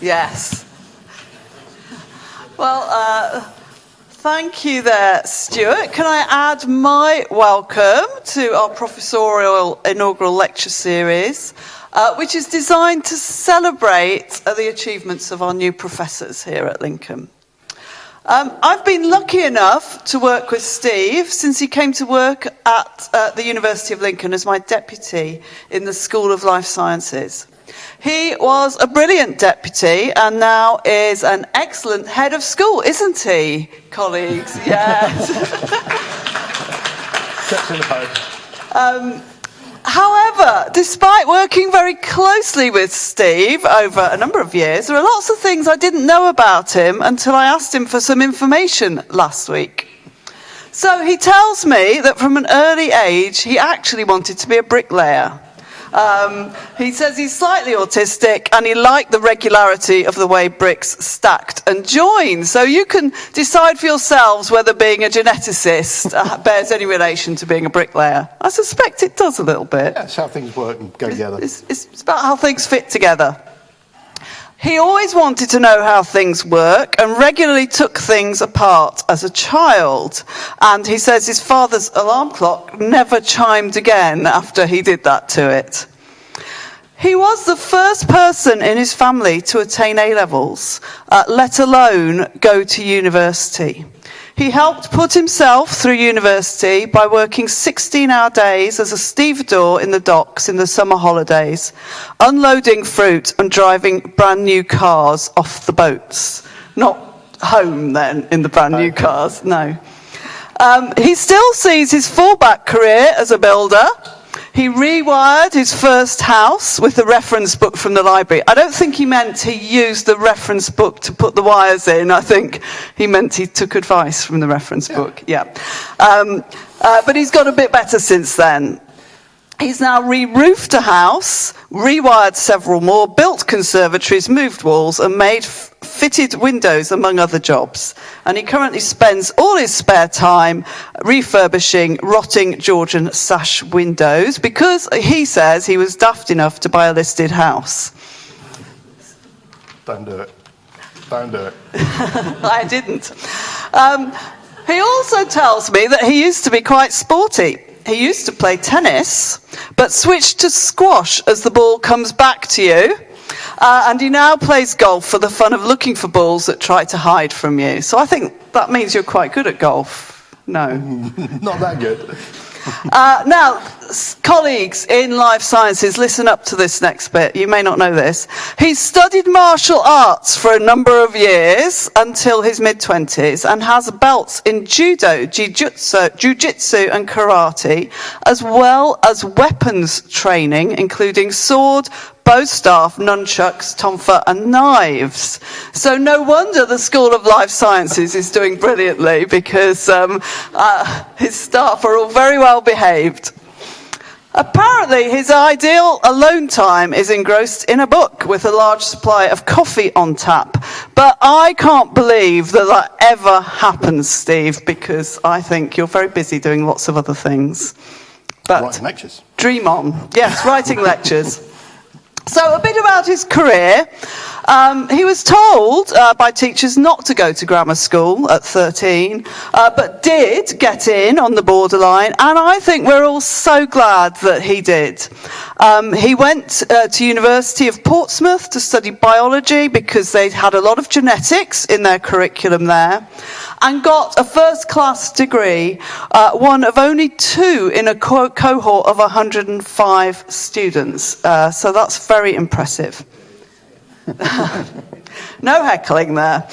Yes. Well, thank you there, Stuart. Can I add my welcome to our professorial inaugural lecture series, which is designed to celebrate the achievements of our new professors here at Lincoln. I've been lucky enough to work with Steve since he came to work at the University of Lincoln as my deputy in the School of Life Sciences. He was a brilliant deputy and now is an excellent head of school, isn't he, colleagues? Yes. However, despite working very closely with Steve over a number of years, there are lots of things I didn't know about him until I asked him for some information last week. So he tells me that from an early age, he actually wanted to be a bricklayer. He says he's slightly autistic and he liked the regularity of the way bricks stacked and joined. So you can decide for yourselves whether being a geneticist bears any relation to being a bricklayer. I suspect it does a little bit. That's how things work and go together. It's about how things fit together. He always wanted to know how things work and regularly took things apart as a child. And he says his father's alarm clock never chimed again after he did that to it. He was the first person in his family to attain A-levels, let alone go to university. He helped put himself through university by working 16-hour days as a stevedore in the docks in the summer holidays, unloading fruit and driving brand new cars off the boats. Not home then, in the brand new cars, no. He still sees his fallback career as a builder. He rewired his first house with the reference book from the library. I don't think he meant he used the reference book to put the wires in. I think he meant he took advice from the reference book. Yeah. But he's got a bit better since then. He's now re-roofed a house, rewired several more, built conservatories, moved walls, and made fitted windows, among other jobs. And he currently spends all his spare time refurbishing rotting Georgian sash windows because he says he was daft enough to buy a listed house. Don't do it. Don't do it. I didn't. He also tells me that he used to be quite sporty. He used to play tennis, but switched to squash as the ball comes back to you. And he now plays golf for the fun of looking for balls that try to hide from you. So I think that means you're quite good at golf. No. Not that good. Now, colleagues in life sciences, listen up to this next bit. You may not know this. He studied martial arts for a number of years until his mid-20s and has belts in judo, jiu-jitsu and karate, as well as weapons training, including sword, bow staff, nunchucks, tonfa and knives. So no wonder the School of Life Sciences is doing brilliantly because his staff are all very well behaved. Apparently his ideal alone time is engrossed in a book with a large supply of coffee on tap. But I can't believe that ever happens, Steve, because I think you're very busy doing lots of other things. But writing lectures. Dream on. Yes, writing lectures. So a bit about his career. He was told by teachers not to go to grammar school at 13, but did get in on the borderline, and I think we're all so glad that he did. He went to University of Portsmouth to study biology because they had a lot of genetics in their curriculum there, and got a first-class degree, one of only 2 in a cohort of 105 students. So that's very impressive. No heckling there.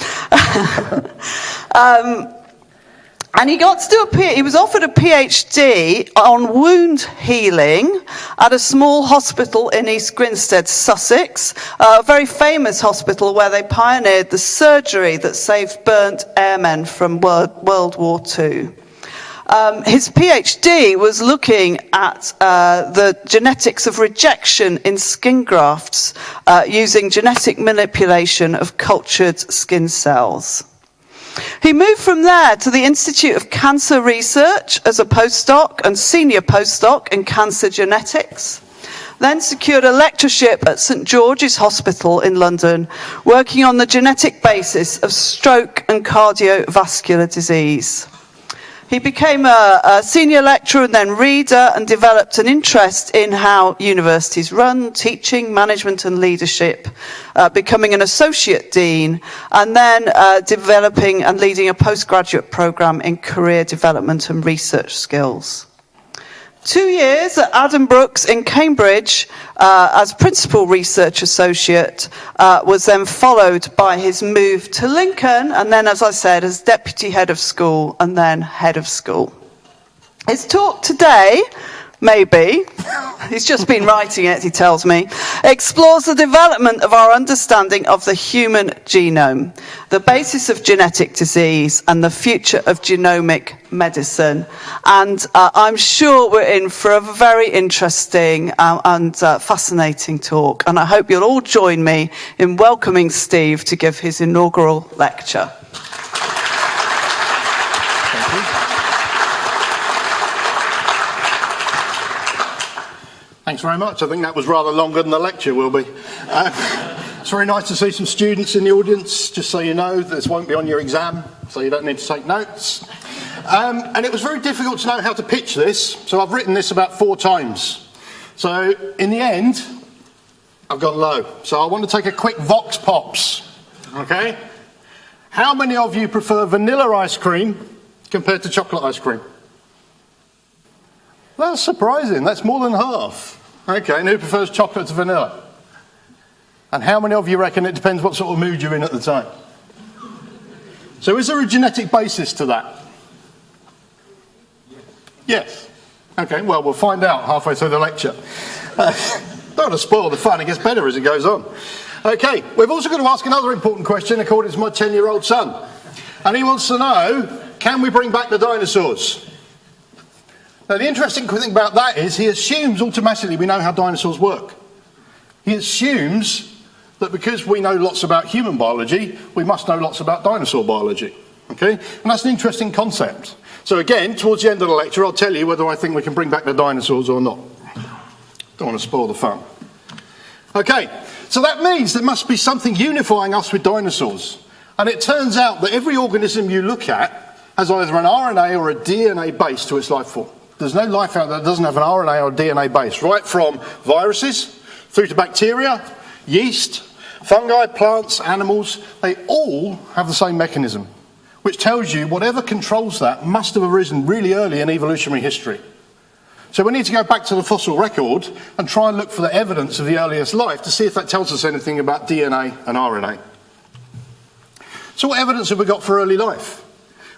And he got to do he was offered a PhD on wound healing at a small hospital in East Grinstead, Sussex, a very famous hospital where they pioneered the surgery that saved burnt airmen from World War II. His PhD was looking at the genetics of rejection in skin grafts using genetic manipulation of cultured skin cells. He moved from there to the Institute of Cancer Research as a postdoc and senior postdoc in cancer genetics. then secured a lectureship at St George's Hospital in London, working on the genetic basis of stroke and cardiovascular disease. He became a senior lecturer and then reader, and developed an interest in how universities run, teaching, management and leadership, becoming an associate dean, and then developing and leading a postgraduate programme in career development and research skills. 2 years at Adam Brooks in Cambridge as principal research associate was then followed by his move to Lincoln, and then, as I said, as deputy head of school and then head of school. His talk today, maybe, he's just been writing it, he tells me, explores the development of our understanding of the human genome, the basis of genetic disease, and the future of genomic medicine. And I'm sure we're in for a very interesting and fascinating talk. And I hope you'll all join me in welcoming Steve to give his inaugural lecture. Thanks very much. I think that was rather longer than the lecture will be. It's very nice to see some students in the audience. Just so you know, this won't be on your exam, so you don't need to take notes. And it was very difficult to know how to pitch this, so I've written this about 4 times. So in the end, I've gone low. So I want to take a quick vox pops. Okay? How many of you prefer vanilla ice cream compared to chocolate ice cream? That's surprising. That's more than half. Okay, and who prefers chocolate to vanilla? And how many of you reckon it depends what sort of mood you're in at the time? So is there a genetic basis to that? Yes. Okay, well, we'll find out halfway through the lecture. Don't want to spoil the fun. It gets better as it goes on. Okay, we've also got to ask another important question according to my 10-year-old son. And he wants to know, can we bring back the dinosaurs? Now, the interesting thing about that is he assumes automatically we know how dinosaurs work. He assumes that because we know lots about human biology, we must know lots about dinosaur biology. Okay? And that's an interesting concept. So again, towards the end of the lecture, I'll tell you whether I think we can bring back the dinosaurs or not. Don't want to spoil the fun. Okay, so that means there must be something unifying us with dinosaurs. And it turns out that every organism you look at has either an RNA or a DNA base to its life form. There's no life out there that doesn't have an RNA or DNA base, right from viruses through to bacteria, yeast, fungi, plants, animals. They all have the same mechanism, which tells you whatever controls that must have arisen really early in evolutionary history. So we need to go back to the fossil record and try and look for the evidence of the earliest life to see if that tells us anything about DNA and RNA. So what evidence have we got for early life?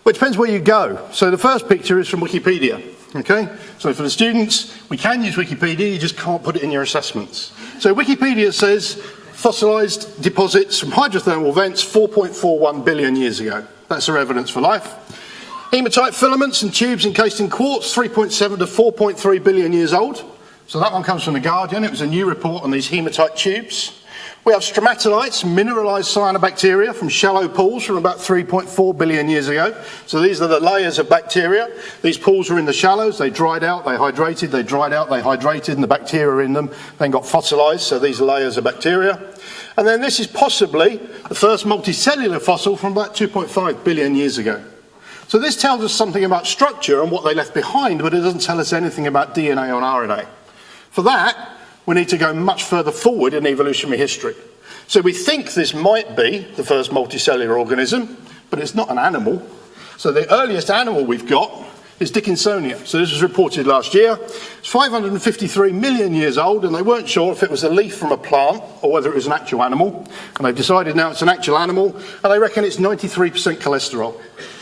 Well, it depends where you go. So the first picture is from Wikipedia. Okay, so for the students, we can use Wikipedia, you just can't put it in your assessments. So Wikipedia says fossilised deposits from hydrothermal vents 4.41 billion years ago. That's their evidence for life. Hematite filaments and tubes encased in quartz, 3.7 to 4.3 billion years old. So that one comes from The Guardian. It was a new report on these hematite tubes. We have stromatolites, mineralised cyanobacteria from shallow pools from about 3.4 billion years ago. So these are the layers of bacteria. These pools were in the shallows. They dried out, they hydrated, they dried out, they hydrated, and the bacteria in them then got fossilised. So these are layers of bacteria. And then this is possibly the first multicellular fossil from about 2.5 billion years ago. So this tells us something about structure and what they left behind, but it doesn't tell us anything about DNA or RNA. For that, we need to go much further forward in evolutionary history. So we think this might be the first multicellular organism, but it's not an animal. So the earliest animal we've got is Dickinsonia. So this was reported last year. It's 553 million years old, and they weren't sure if it was a leaf from a plant or whether it was an actual animal. And they've decided now it's an actual animal, and they reckon it's 93% cholesterol.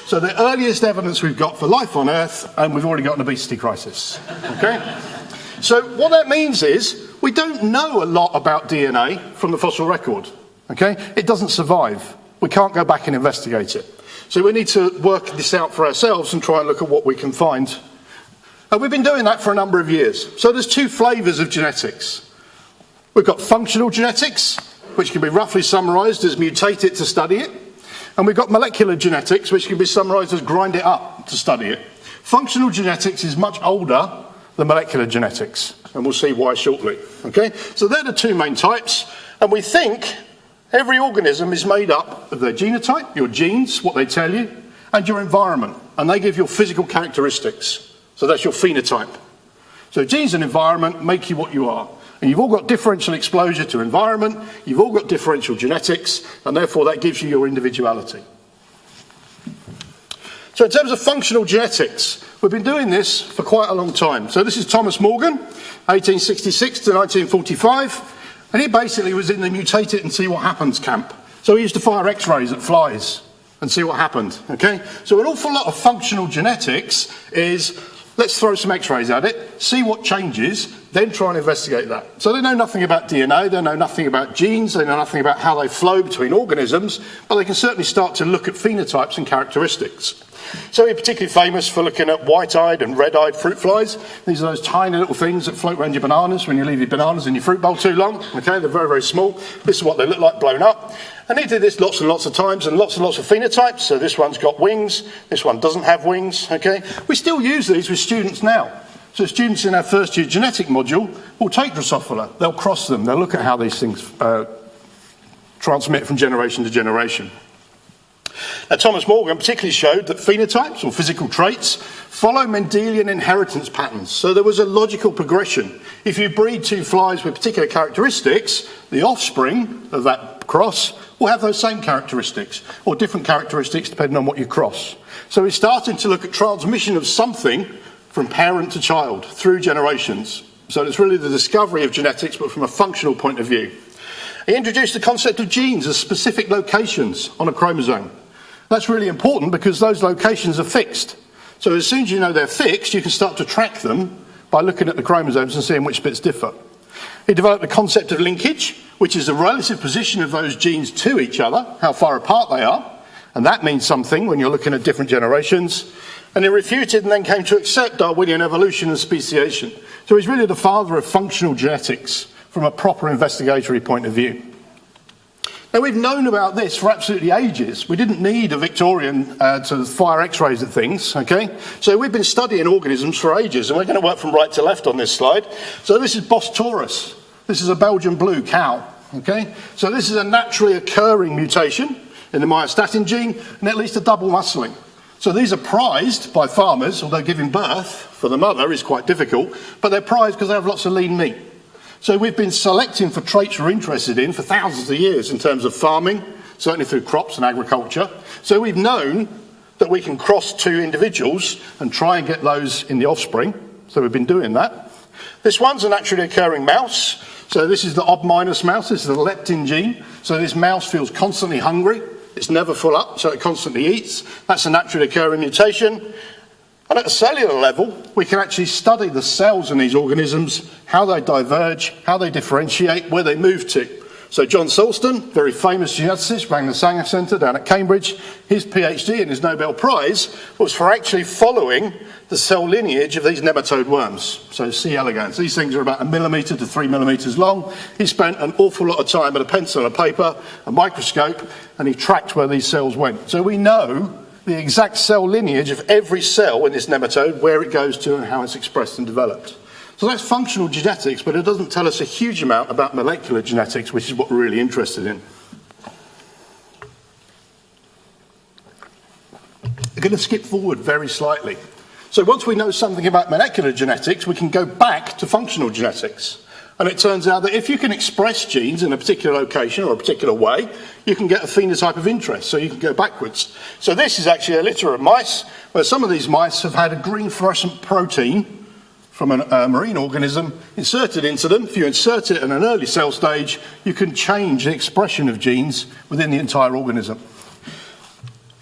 So the earliest evidence we've got for life on Earth, and we've already got an obesity crisis. Okay? So what that means is we don't know a lot about DNA from the fossil record. Okay? It doesn't survive. We can't go back and investigate it. So we need to work this out for ourselves and try and look at what we can find. And we've been doing that for a number of years. So there's 2 flavours of genetics. We've got functional genetics, which can be roughly summarised as mutate it to study it. And we've got molecular genetics, which can be summarised as grind it up to study it. Functional genetics is much older the molecular genetics, and we'll see why shortly. Okay, so they're the two main types, and we think every organism is made up of their genotype, your genes, what they tell you, and your environment, and they give your physical characteristics. So that's your phenotype. So genes and environment make you what you are. And you've all got differential exposure to environment, you've all got differential genetics, and therefore that gives you your individuality. So in terms of functional genetics, we've been doing this for quite a long time. So this is Thomas Morgan, 1866 to 1945, and he basically was in the mutate it and see what happens camp. So he used to fire X-rays at flies and see what happened, okay? So an awful lot of functional genetics is, let's throw some X-rays at it, see what changes, then try and investigate that. So they know nothing about DNA, they know nothing about genes, they know nothing about how they flow between organisms, but they can certainly start to look at phenotypes and characteristics. So we're particularly famous for looking at white-eyed and red-eyed fruit flies. These are those tiny little things that float around your bananas when you leave your bananas in your fruit bowl too long. Okay, they're very, very small. This is what they look like blown up. And he did this lots and lots of times and lots of phenotypes. So this one's got wings, this one doesn't have wings. Okay, we still use these with students now. So students in our first year genetic module will take Drosophila, they'll cross them, they'll look at how these things transmit from generation to generation. Now, Thomas Morgan particularly showed that phenotypes, or physical traits, follow Mendelian inheritance patterns. So there was a logical progression. If you breed two flies with particular characteristics, the offspring of that cross will have those same characteristics, or different characteristics depending on what you cross. So we're starting to look at transmission of something from parent to child through generations. So it's really the discovery of genetics, but from a functional point of view. He introduced the concept of genes as specific locations on a chromosome. That's really important because those locations are fixed. So as soon as you know they're fixed, you can start to track them by looking at the chromosomes and seeing which bits differ. He developed the concept of linkage, which is the relative position of those genes to each other, how far apart they are, and that means something when you're looking at different generations. And he refuted and then came to accept Darwinian evolution and speciation. So he's really the father of functional genetics from a proper investigatory point of view. Now, we've known about this for absolutely ages. We didn't need a Victorian to fire X-rays at things, okay? So we've been studying organisms for ages, and we're going to work from right to left on this slide. So this is Bos taurus. This is a Belgian blue cow, okay? So this is a naturally occurring mutation in the myostatin gene, and at least a double muscling. So these are prized by farmers, although giving birth for the mother is quite difficult, but they're prized because they have lots of lean meat. So we've been selecting for traits we're interested in for thousands of years in terms of farming, certainly through crops and agriculture. So we've known that we can cross two individuals and try and get those in the offspring. So we've been doing that. This one's a naturally occurring mouse. So this is the ob minus mouse. This is the leptin gene. So this mouse feels constantly hungry. It's never full up, so it constantly eats. That's a naturally occurring mutation. And at a cellular level, we can actually study the cells in these organisms, how they diverge, how they differentiate, where they move to. So John Sulston, very famous geneticist, ran the Sanger Centre down at Cambridge. His PhD and his Nobel Prize was for actually following the cell lineage of these nematode worms. So C. elegans. These things are about 1 millimetre to 3 millimetres long. He spent an awful lot of time with a pencil and a paper, a microscope, and he tracked where these cells went. So we know the exact cell lineage of every cell in this nematode, where it goes to and how it's expressed and developed. So that's functional genetics, but it doesn't tell us a huge amount about molecular genetics, which is what we're really interested in. We're going to skip forward very slightly. So once we know something about molecular genetics, we can go back to functional genetics. And it turns out that if you can express genes in a particular location or a particular way, you can get a phenotype of interest, so you can go backwards. So this is actually a litter of mice, where some of these mice have had a green fluorescent protein from a marine organism inserted into them. If you insert it in an early cell stage, you can change the expression of genes within the entire organism.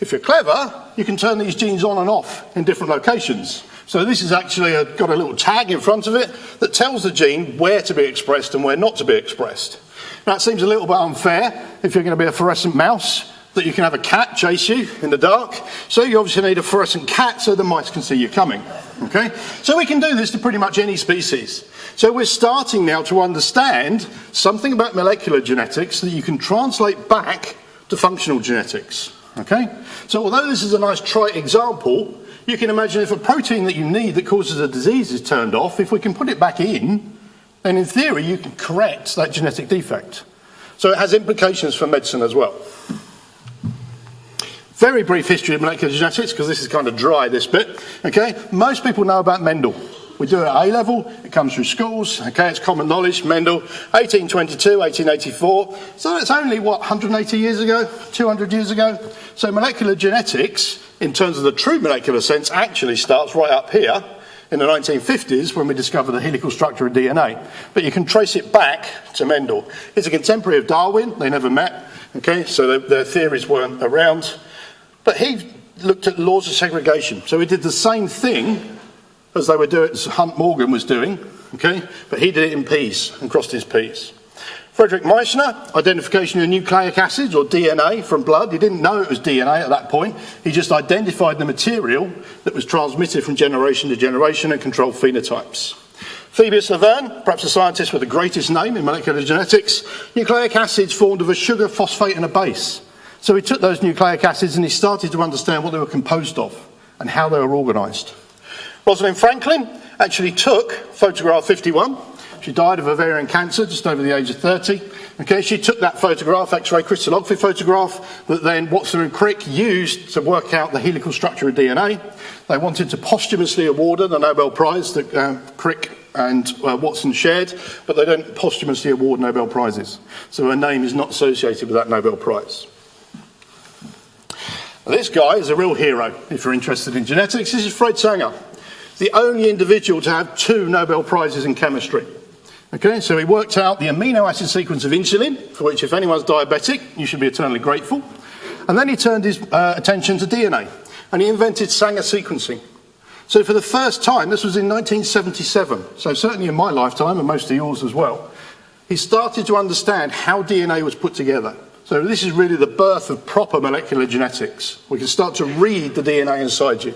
If you're clever, you can turn these genes on and off in different locations. So this is actually got a little tag in front of it that tells the gene where to be expressed and where not to be expressed. Now it seems a little bit unfair if you're going to be a fluorescent mouse that you can have a cat chase you in the dark. So you obviously need a fluorescent cat so the mice can see you coming. Okay? So we can do this to pretty much any species. So we're starting now to understand something about molecular genetics that you can translate back to functional genetics. Okay? So although this is a nice trite example, You can imagine if a protein that you need that causes a disease is turned off, if we can put it back in, then in theory you can correct that genetic defect. So it has implications for medicine as well. Very brief history of molecular genetics, because this is kind of dry, this bit. Okay, most people know about Mendel. We do it at A level, it comes through schools, okay, it's common knowledge, Mendel, 1822, 1884. So it's only, 180 years ago, 200 years ago? So molecular genetics, in terms of the true molecular sense, actually starts right up here in the 1950s when we discovered the helical structure of DNA. But you can trace it back to Mendel. It's a contemporary of Darwin, they never met, okay, so their theories weren't around. But he looked at laws of segregation. So he did the same thing as they were doing, as Hunt Morgan was doing, okay? But he did it in peas and crossed his peas. Frederick Meissner, identification of nucleic acids or DNA from blood. He didn't know it was DNA at that point. He just identified the material that was transmitted from generation to generation and controlled phenotypes. Phoebus Laverne, perhaps the scientist with the greatest name in molecular genetics. Nucleic acids formed of a sugar, phosphate and a base. So he took those nucleic acids and he started to understand what they were composed of and how they were organised. Rosalind Franklin actually took photograph 51. She died of ovarian cancer just over the age of 30. Okay, she took that photograph, X-ray crystallography photograph, that then Watson and Crick used to work out the helical structure of DNA. They wanted to posthumously award her the Nobel Prize that Crick and Watson shared, but they don't posthumously award Nobel Prizes. So her name is not associated with that Nobel Prize. This guy is a real hero, if you're interested in genetics. This is Fred Sanger, the only individual to have 2 Nobel Prizes in chemistry. Okay, so he worked out the amino acid sequence of insulin, for which if anyone's diabetic, you should be eternally grateful. And then he turned his attention to DNA, and he invented Sanger sequencing. So for the first time, this was in 1977, so certainly in my lifetime, and most of yours as well, he started to understand how DNA was put together. So this is really the birth of proper molecular genetics. We can start to read the DNA inside you.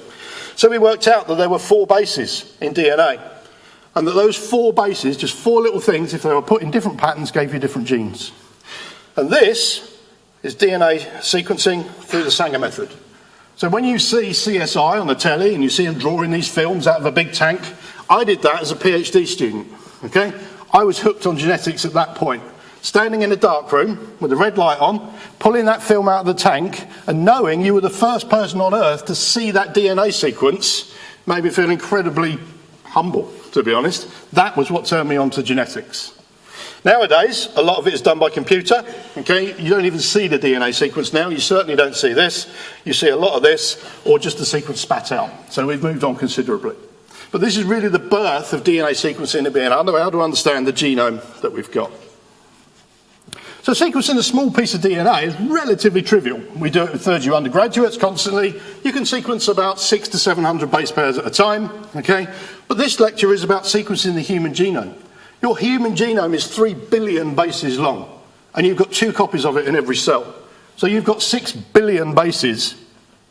So we worked out that there were 4 bases in DNA, and that those 4 bases, just 4 little things, if they were put in different patterns, gave you different genes. And this is DNA sequencing through the Sanger method. So when you see CSI on the telly and you see them drawing these films out of a big tank, I did that as a PhD student, okay? I was hooked on genetics at that point. Standing in a dark room with a red light on, pulling that film out of the tank and knowing you were the first person on earth to see that DNA sequence made me feel incredibly humble, to be honest. That was what turned me on to genetics. Nowadays, a lot of it is done by computer, okay? You don't even see the DNA sequence now. You certainly don't see this. You see a lot of this, or just the sequence spat out. So we've moved on considerably. But this is really the birth of DNA sequencing and being able to understand the genome that we've got. So sequencing a small piece of DNA is relatively trivial. We do it with third-year undergraduates constantly. You can sequence about 600 to 700 base pairs at a time, okay? But this lecture is about sequencing the human genome. Your human genome is 3 billion bases long, and you've got 2 copies of it in every cell. So you've got 6 billion bases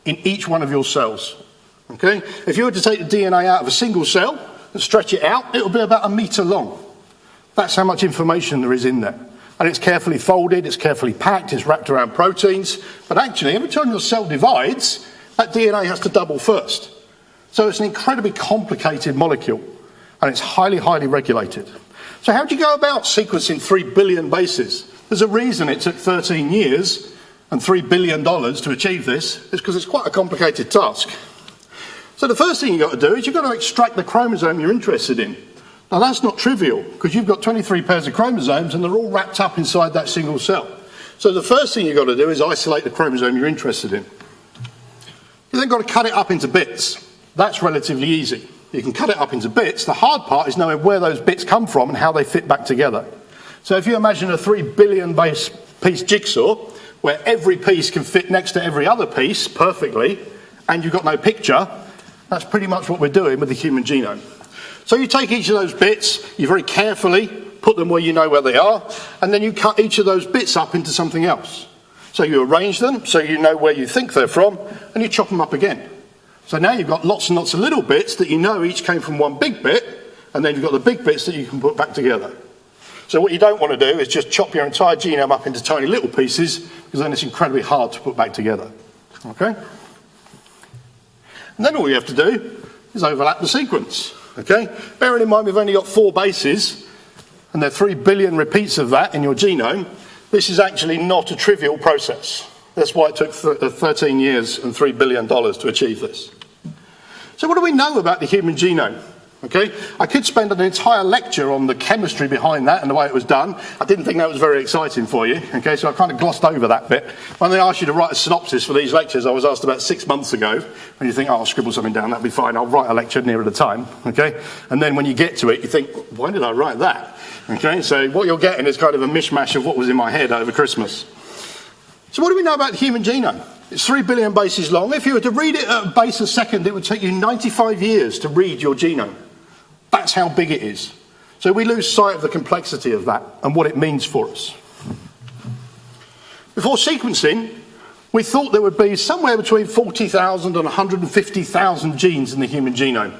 in each one of your cells, okay? If you were to take the DNA out of a single cell and stretch it out, it will be about 1 metre long. That's how much information there is in there. And it's carefully folded, it's carefully packed, it's wrapped around proteins. But actually, every time your cell divides, that DNA has to double first. So it's an incredibly complicated molecule, and it's highly, highly regulated. So how do you go about sequencing 3 billion bases? There's a reason it took 13 years and $3 billion to achieve this. It's because it's quite a complicated task. So the first thing you've got to do is you've got to extract the chromosome you're interested in. Now that's not trivial, because you've got 23 pairs of chromosomes and they're all wrapped up inside that single cell. So the first thing you've got to do is isolate the chromosome you're interested in. You've then got to cut it up into bits. That's relatively easy. You can cut it up into bits. The hard part is knowing where those bits come from and how they fit back together. So if you imagine a 3 billion base piece jigsaw, where every piece can fit next to every other piece perfectly, and you've got no picture, that's pretty much what we're doing with the human genome. So you take each of those bits, you very carefully put them where you know where they are, and then you cut each of those bits up into something else. So you arrange them so you know where you think they're from, and you chop them up again. So now you've got lots and lots of little bits that you know each came from one big bit, and then you've got the big bits that you can put back together. So what you don't want to do is just chop your entire genome up into tiny little pieces, because then it's incredibly hard to put back together. Okay? And then all you have to do is overlap the sequence. Okay? Bearing in mind we've only got 4 bases, and there are 3 billion repeats of that in your genome, this is actually not a trivial process. That's why it took 13 years and $3 billion to achieve this. So what do we know about the human genome? Okay, I could spend an entire lecture on the chemistry behind that and the way it was done. I didn't think that was very exciting for you, okay, so I kind of glossed over that bit. When they asked you to write a synopsis for these lectures, I was asked about 6 months ago, and you think, oh, I'll scribble something down, that'll be fine, I'll write a lecture nearer the time, okay? And then when you get to it, you think, why did I write that? Okay, so what you're getting is kind of a mishmash of what was in my head over Christmas. So what do we know about the human genome? It's 3 billion bases long. If you were to read it at a base a second, it would take you 95 years to read your genome. That's how big it is. So we lose sight of the complexity of that and what it means for us. Before sequencing, we thought there would be somewhere between 40,000 and 150,000 genes in the human genome.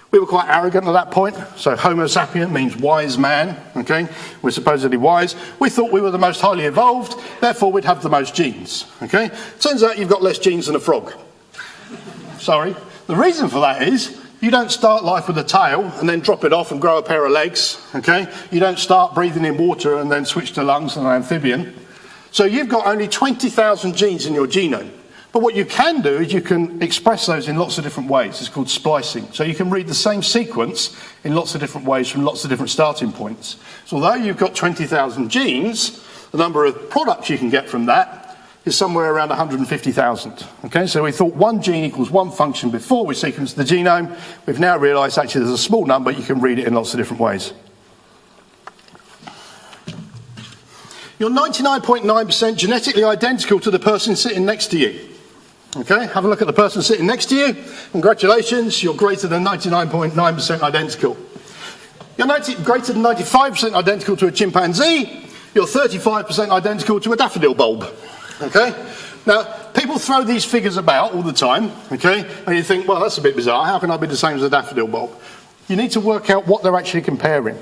We were quite arrogant at that point, so Homo sapien means wise man, okay? We're supposedly wise. We thought we were the most highly evolved, therefore we'd have the most genes, okay? Turns out you've got less genes than a frog. Sorry. The reason for that is you don't start life with a tail and then drop it off and grow a pair of legs, okay? You don't start breathing in water and then switch to lungs and an amphibian. So you've got only 20,000 genes in your genome. But what you can do is you can express those in lots of different ways. It's called splicing. So you can read the same sequence in lots of different ways from lots of different starting points. So although you've got 20,000 genes, the number of products you can get from that is somewhere around 150,000. Okay, so we thought one gene equals one function before we sequenced the genome. We've now realised actually there's a small number, you can read it in lots of different ways. You're 99.9% genetically identical to the person sitting next to you. Okay, have a look at the person sitting next to you. Congratulations, you're greater than 99.9% identical. You're greater than 95% identical to a chimpanzee. You're 35% identical to a daffodil bulb. Okay? Now, people throw these figures about all the time, okay? And you think, well, that's a bit bizarre. How can I be the same as a daffodil bulb? You need to work out what they're actually comparing.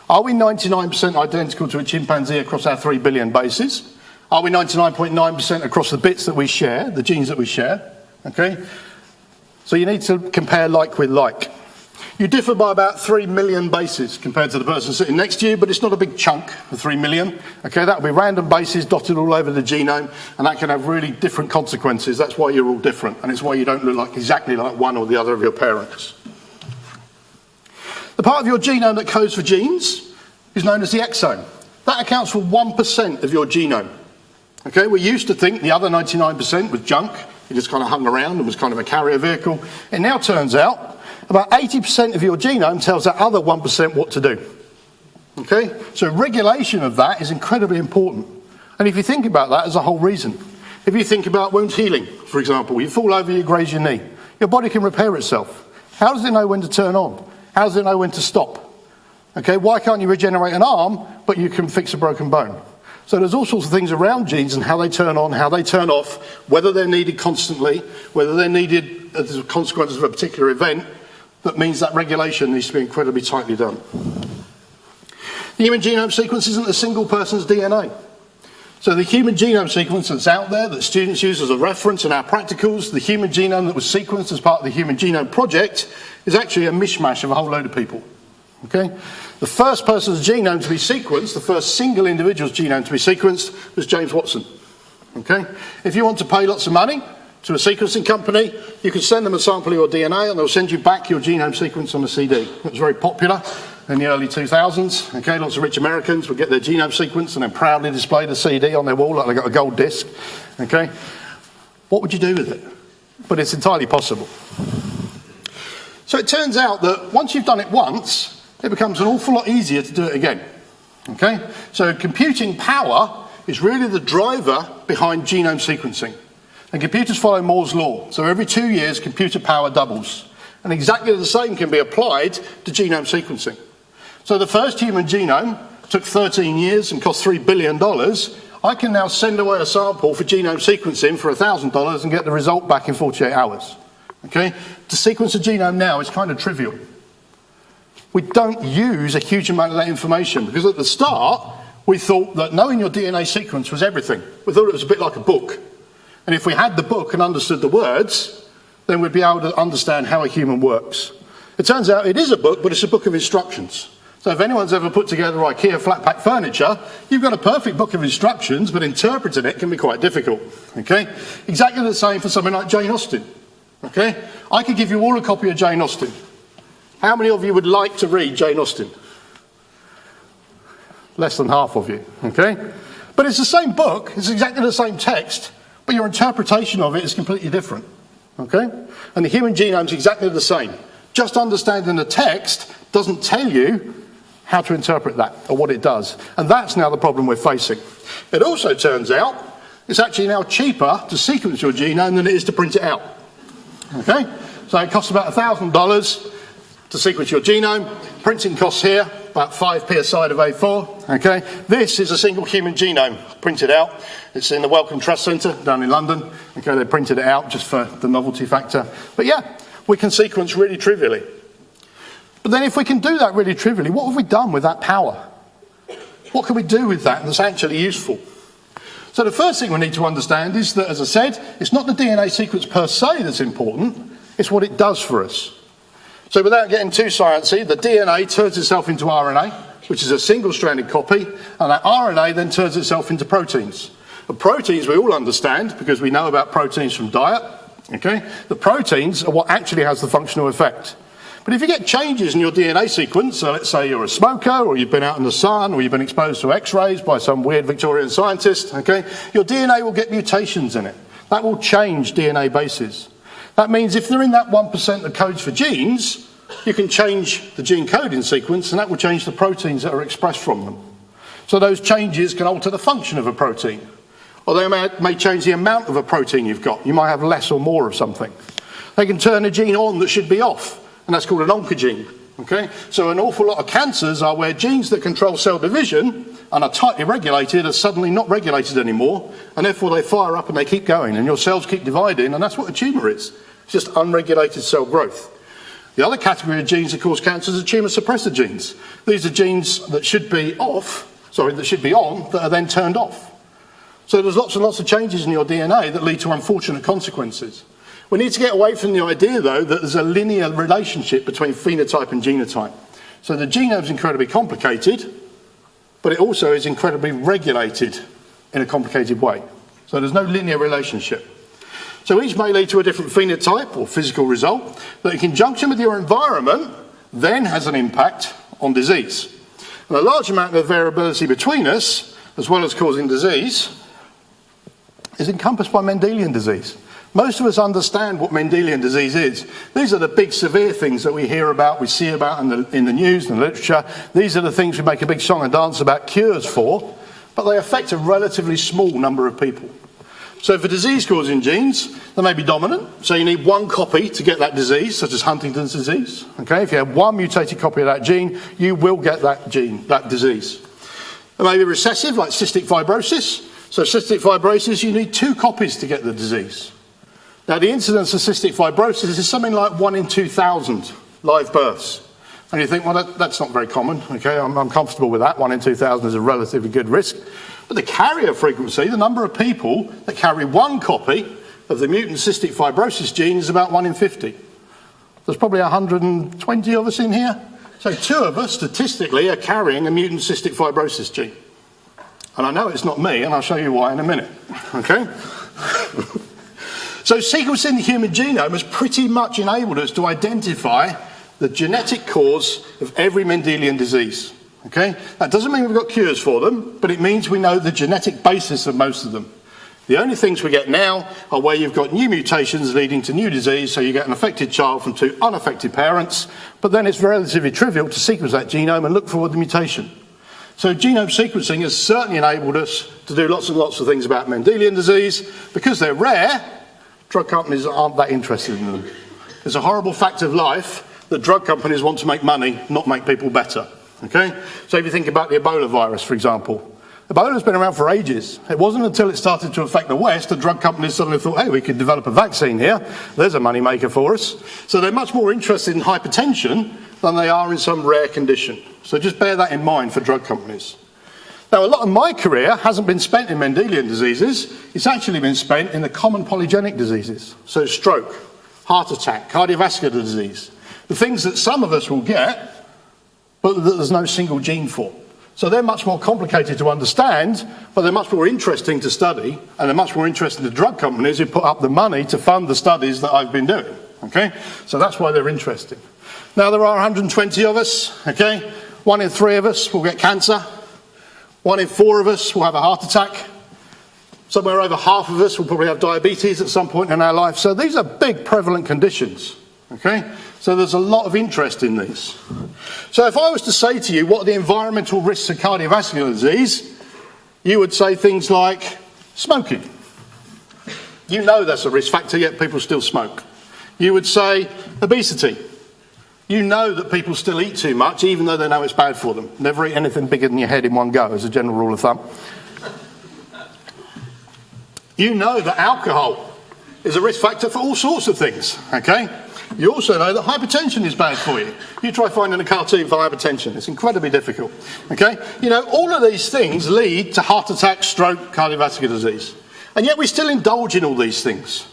Are we 99% identical to a chimpanzee across our 3 billion bases? Are we 99.9% across the bits that we share, the genes that we share? Okay? So you need to compare like with like. You differ by about 3 million bases compared to the person sitting next to you, but it's not a big chunk of 3 million. Okay, that'll be random bases dotted all over the genome, and that can have really different consequences. That's why you're all different, and it's why you don't look exactly like one or the other of your parents. The part of your genome that codes for genes is known as the exome. That accounts for 1% of your genome. Okay, we used to think the other 99% was junk. It just kind of hung around and was kind of a carrier vehicle. It now turns out about 80% of your genome tells that other 1% what to do. Okay? So regulation of that is incredibly important. And if you think about that, there's a whole reason. If you think about wound healing, for example, you fall over, you graze your knee. Your body can repair itself. How does it know when to turn on? How does it know when to stop? Okay, why can't you regenerate an arm, but you can fix a broken bone? So there's all sorts of things around genes and how they turn on, how they turn off, whether they're needed constantly, whether they're needed as a consequence of a particular event. That means that regulation needs to be incredibly tightly done. The human genome sequence isn't a single person's DNA. So the human genome sequence that's out there, that students use as a reference in our practicals, the human genome that was sequenced as part of the Human Genome Project, is actually a mishmash of a whole load of people. Okay? The first person's genome to be sequenced, the first single individual's genome to be sequenced, was James Watson. Okay? If you want to pay lots of money to a sequencing company, you can send them a sample of your DNA and they'll send you back your genome sequence on a CD. It was very popular in the early 2000s. Okay, lots of rich Americans would get their genome sequence and then proudly display the CD on their wall like they got a gold disc. Okay, what would you do with it? But it's entirely possible. So it turns out that once you've done it once, it becomes an awful lot easier to do it again. Okay, so computing power is really the driver behind genome sequencing. And computers follow Moore's law. So every 2 years, computer power doubles. And exactly the same can be applied to genome sequencing. So the first human genome took 13 years and cost $3 billion. I can now send away a sample for genome sequencing for $1,000 and get the result back in 48 hours. Okay? To sequence a genome now is kind of trivial. We don't use a huge amount of that information because at the start, we thought that knowing your DNA sequence was everything. We thought it was a bit like a book. And if we had the book and understood the words, then we'd be able to understand how a human works. It turns out it is a book, but it's a book of instructions. So if anyone's ever put together IKEA flat pack furniture, you've got a perfect book of instructions, but interpreting it can be quite difficult, okay? Exactly the same for something like Jane Austen, okay? I could give you all a copy of Jane Austen. How many of you would like to read Jane Austen? Less than half of you, okay? But it's the same book, it's exactly the same text, but your interpretation of it is completely different, okay? And the human genome is exactly the same. Just understanding the text doesn't tell you how to interpret that or what it does. And that's now the problem we're facing. It also turns out it's actually now cheaper to sequence your genome than it is to print it out. Okay? So it costs about $1,000 to sequence your genome. Printing costs here about 5p a side of A4. Okay? This is a single human genome printed out. It's in the Wellcome Trust Centre down in London. Okay, they printed it out just for the novelty factor. But yeah, we can sequence really trivially. But then if we can do that really trivially, what have we done with that power? What can we do with that that's actually useful? So the first thing we need to understand is that, as I said, it's not the DNA sequence per se that's important, it's what it does for us. So without getting too sciencey, the DNA turns itself into RNA, which is a single-stranded copy, and that RNA then turns itself into proteins. The proteins we all understand because we know about proteins from diet, okay? The proteins are what actually has the functional effect. But if you get changes in your DNA sequence, so let's say you're a smoker, or you've been out in the sun, or you've been exposed to X-rays by some weird Victorian scientist, okay, your DNA will get mutations in it. That will change DNA bases. That means if they're in that 1% that codes for genes, you can change the gene coding sequence, and that will change the proteins that are expressed from them. So those changes can alter the function of a protein. Or they may change the amount of a protein you've got. You might have less or more of something. They can turn a gene on that should be off. And that's called an oncogene, okay? So an awful lot of cancers are where genes that control cell division and are tightly regulated are suddenly not regulated anymore, and therefore they fire up and they keep going, and your cells keep dividing, and that's what a tumour is. It's just unregulated cell growth. The other category of genes that cause cancers are tumour suppressor genes. These are genes that should be on, that are then turned off. So there's lots and lots of changes in your DNA that lead to unfortunate consequences. We need to get away from the idea, though, that there's a linear relationship between phenotype and genotype. So the genome is incredibly complicated, but it also is incredibly regulated in a complicated way. So there's no linear relationship. So each may lead to a different phenotype or physical result that in conjunction with your environment then has an impact on disease. And a large amount of variability between us, as well as causing disease, is encompassed by Mendelian disease. Most of us understand what Mendelian disease is. These are the big severe things that we hear about, we see about in the news and the literature. These are the things we make a big song and dance about cures for, but they affect a relatively small number of people. So for disease-causing genes, they may be dominant, so you need one copy to get that disease, such as Huntington's disease. Okay, if you have one mutated copy of that gene, you will get that gene, that disease. They may be recessive, like cystic fibrosis. So cystic fibrosis, you need two copies to get the disease. Now, the incidence of cystic fibrosis is something like 1 in 2,000 live births. And you think, well, that's not very common. Okay, I'm comfortable with that. 1 in 2,000 is a relatively good risk. But the carrier frequency, the number of people that carry one copy of the mutant cystic fibrosis gene is about 1 in 50. There's probably 120 of us in here. So 2 of us, statistically, are carrying a mutant cystic fibrosis gene. And I know it's not me, and I'll show you why in a minute. Okay? So sequencing the human genome has pretty much enabled us to identify the genetic cause of every Mendelian disease. Okay? That doesn't mean we've got cures for them, but it means we know the genetic basis of most of them. The only things we get now are where you've got new mutations leading to new disease, so you get an affected child from 2 unaffected parents, but then it's relatively trivial to sequence that genome and look for the mutation. So genome sequencing has certainly enabled us to do lots and lots of things about Mendelian disease. Because they're rare, drug companies aren't that interested in them. It's a horrible fact of life that drug companies want to make money, not make people better. Okay? So if you think about the Ebola virus, for example, Ebola's been around for ages. It wasn't until it started to affect the West that drug companies suddenly thought, hey, we could develop a vaccine here. There's a money maker for us. So they're much more interested in hypertension than they are in some rare condition. So just bear that in mind for drug companies. Now, a lot of my career hasn't been spent in Mendelian diseases. It's actually been spent in the common polygenic diseases. So stroke, heart attack, cardiovascular disease, the things that some of us will get, but that there's no single gene for. So they're much more complicated to understand, but they're much more interesting to study, and they're much more interesting to drug companies who put up the money to fund the studies that I've been doing. Okay? So that's why they're interesting. Now, there are 120 of us. Okay? 1 in 3 of us will get cancer. 1 in 4 of us will have a heart attack. Somewhere over half of us will probably have diabetes at some point in our life. So these are big prevalent conditions. Okay? So there's a lot of interest in these. So if I was to say to you, what are the environmental risks of cardiovascular disease? You would say things like smoking. You know that's a risk factor, yet people still smoke. You would say obesity. You know that people still eat too much, even though they know it's bad for them. Never eat anything bigger than your head in one go, as a general rule of thumb. You know that alcohol is a risk factor for all sorts of things, okay? You also know that hypertension is bad for you. You try finding a cartoon for hypertension. It's incredibly difficult, okay? You know, all of these things lead to heart attack, stroke, cardiovascular disease. And yet we still indulge in all these things.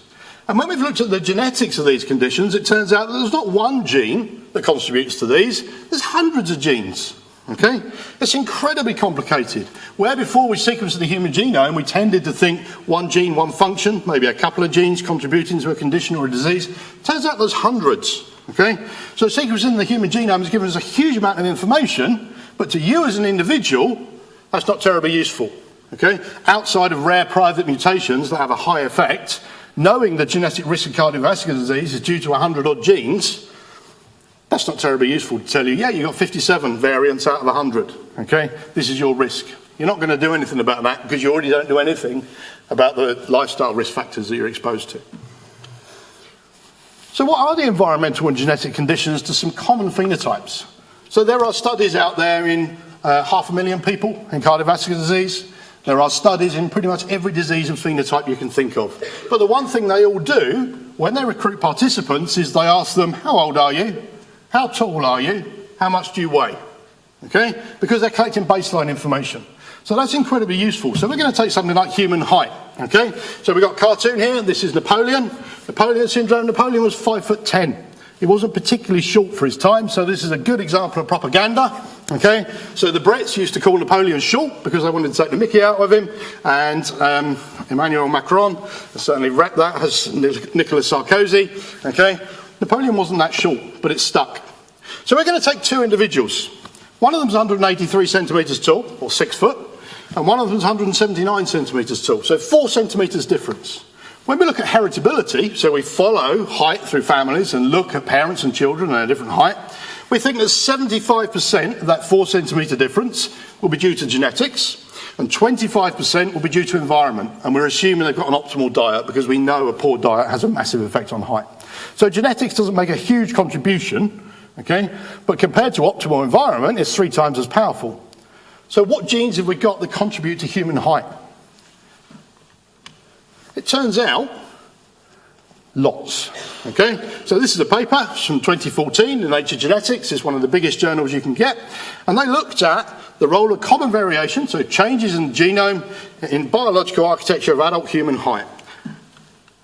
And when we've looked at the genetics of these conditions, it turns out that there's not one gene that contributes to these. There's hundreds of genes. Okay? It's incredibly complicated. Where before we sequenced the human genome, we tended to think one gene, one function, maybe a couple of genes contributing to a condition or a disease. Turns out there's hundreds. Okay? So sequencing the human genome has given us a huge amount of information, but to you as an individual, that's not terribly useful. Okay? Outside of rare private mutations that have a high effect, knowing the genetic risk of cardiovascular disease is due to 100 odd genes, that's not terribly useful to tell you, yeah, you've got 57 variants out of 100, okay? This is your risk. You're not going to do anything about that because you already don't do anything about the lifestyle risk factors that you're exposed to. So what are the environmental and genetic conditions to some common phenotypes? So there are studies out there in 500,000 people in cardiovascular disease. There are studies in pretty much every disease and phenotype you can think of. But the one thing they all do when they recruit participants is they ask them, how old are you? How tall are you? How much do you weigh? Okay? Because they're collecting baseline information. So that's incredibly useful. So we're going to take something like human height. Okay? So we've got a cartoon here. This is Napoleon. Napoleon syndrome. Napoleon was 5'10". He wasn't particularly short for his time, so this is a good example of propaganda. Okay? So the Brits used to call Napoleon short because they wanted to take the mickey out of him, and Emmanuel Macron certainly wrecked that, as Nicolas Sarkozy. Okay? Napoleon wasn't that short, but it stuck. So we're going to take 2 individuals. One of them's 183 centimetres tall, or 6 foot, and one of them's 179 centimetres tall, so 4 centimetres difference. When we look at heritability, so we follow height through families and look at parents and children at a different height, we think that 75% of that 4 centimetre difference will be due to genetics, and 25% will be due to environment. And we're assuming they've got an optimal diet because we know a poor diet has a massive effect on height. So genetics doesn't make a huge contribution, okay? But compared to optimal environment, it's 3 times as powerful. So what genes have we got that contribute to human height? It turns out, lots. Okay? So this is a paper from 2014 in Nature Genetics. It's one of the biggest journals you can get. And they looked at the role of common variation, so changes in the genome, in biological architecture of adult human height.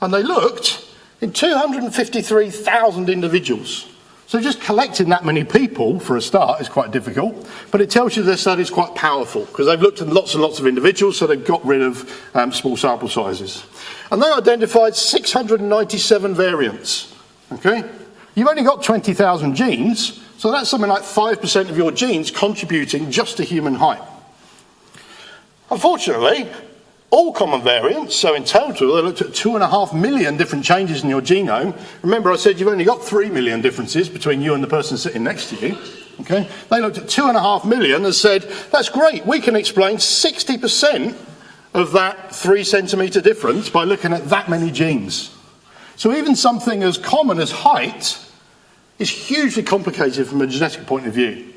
And they looked in 253,000 individuals. So just collecting that many people for a start is quite difficult, but it tells you their study is quite powerful because they've looked at lots and lots of individuals, so they've got rid of small sample sizes. And they identified 697 variants. Okay? You've only got 20,000 genes, so that's something like 5% of your genes contributing just to human height. Unfortunately, all common variants, so in total they looked at 2.5 million different changes in your genome. Remember I said you've only got 3 million differences between you and the person sitting next to you. Okay? They looked at 2.5 million and said, that's great, we can explain 60% of that 3 centimetre difference by looking at that many genes. So even something as common as height is hugely complicated from a genetic point of view.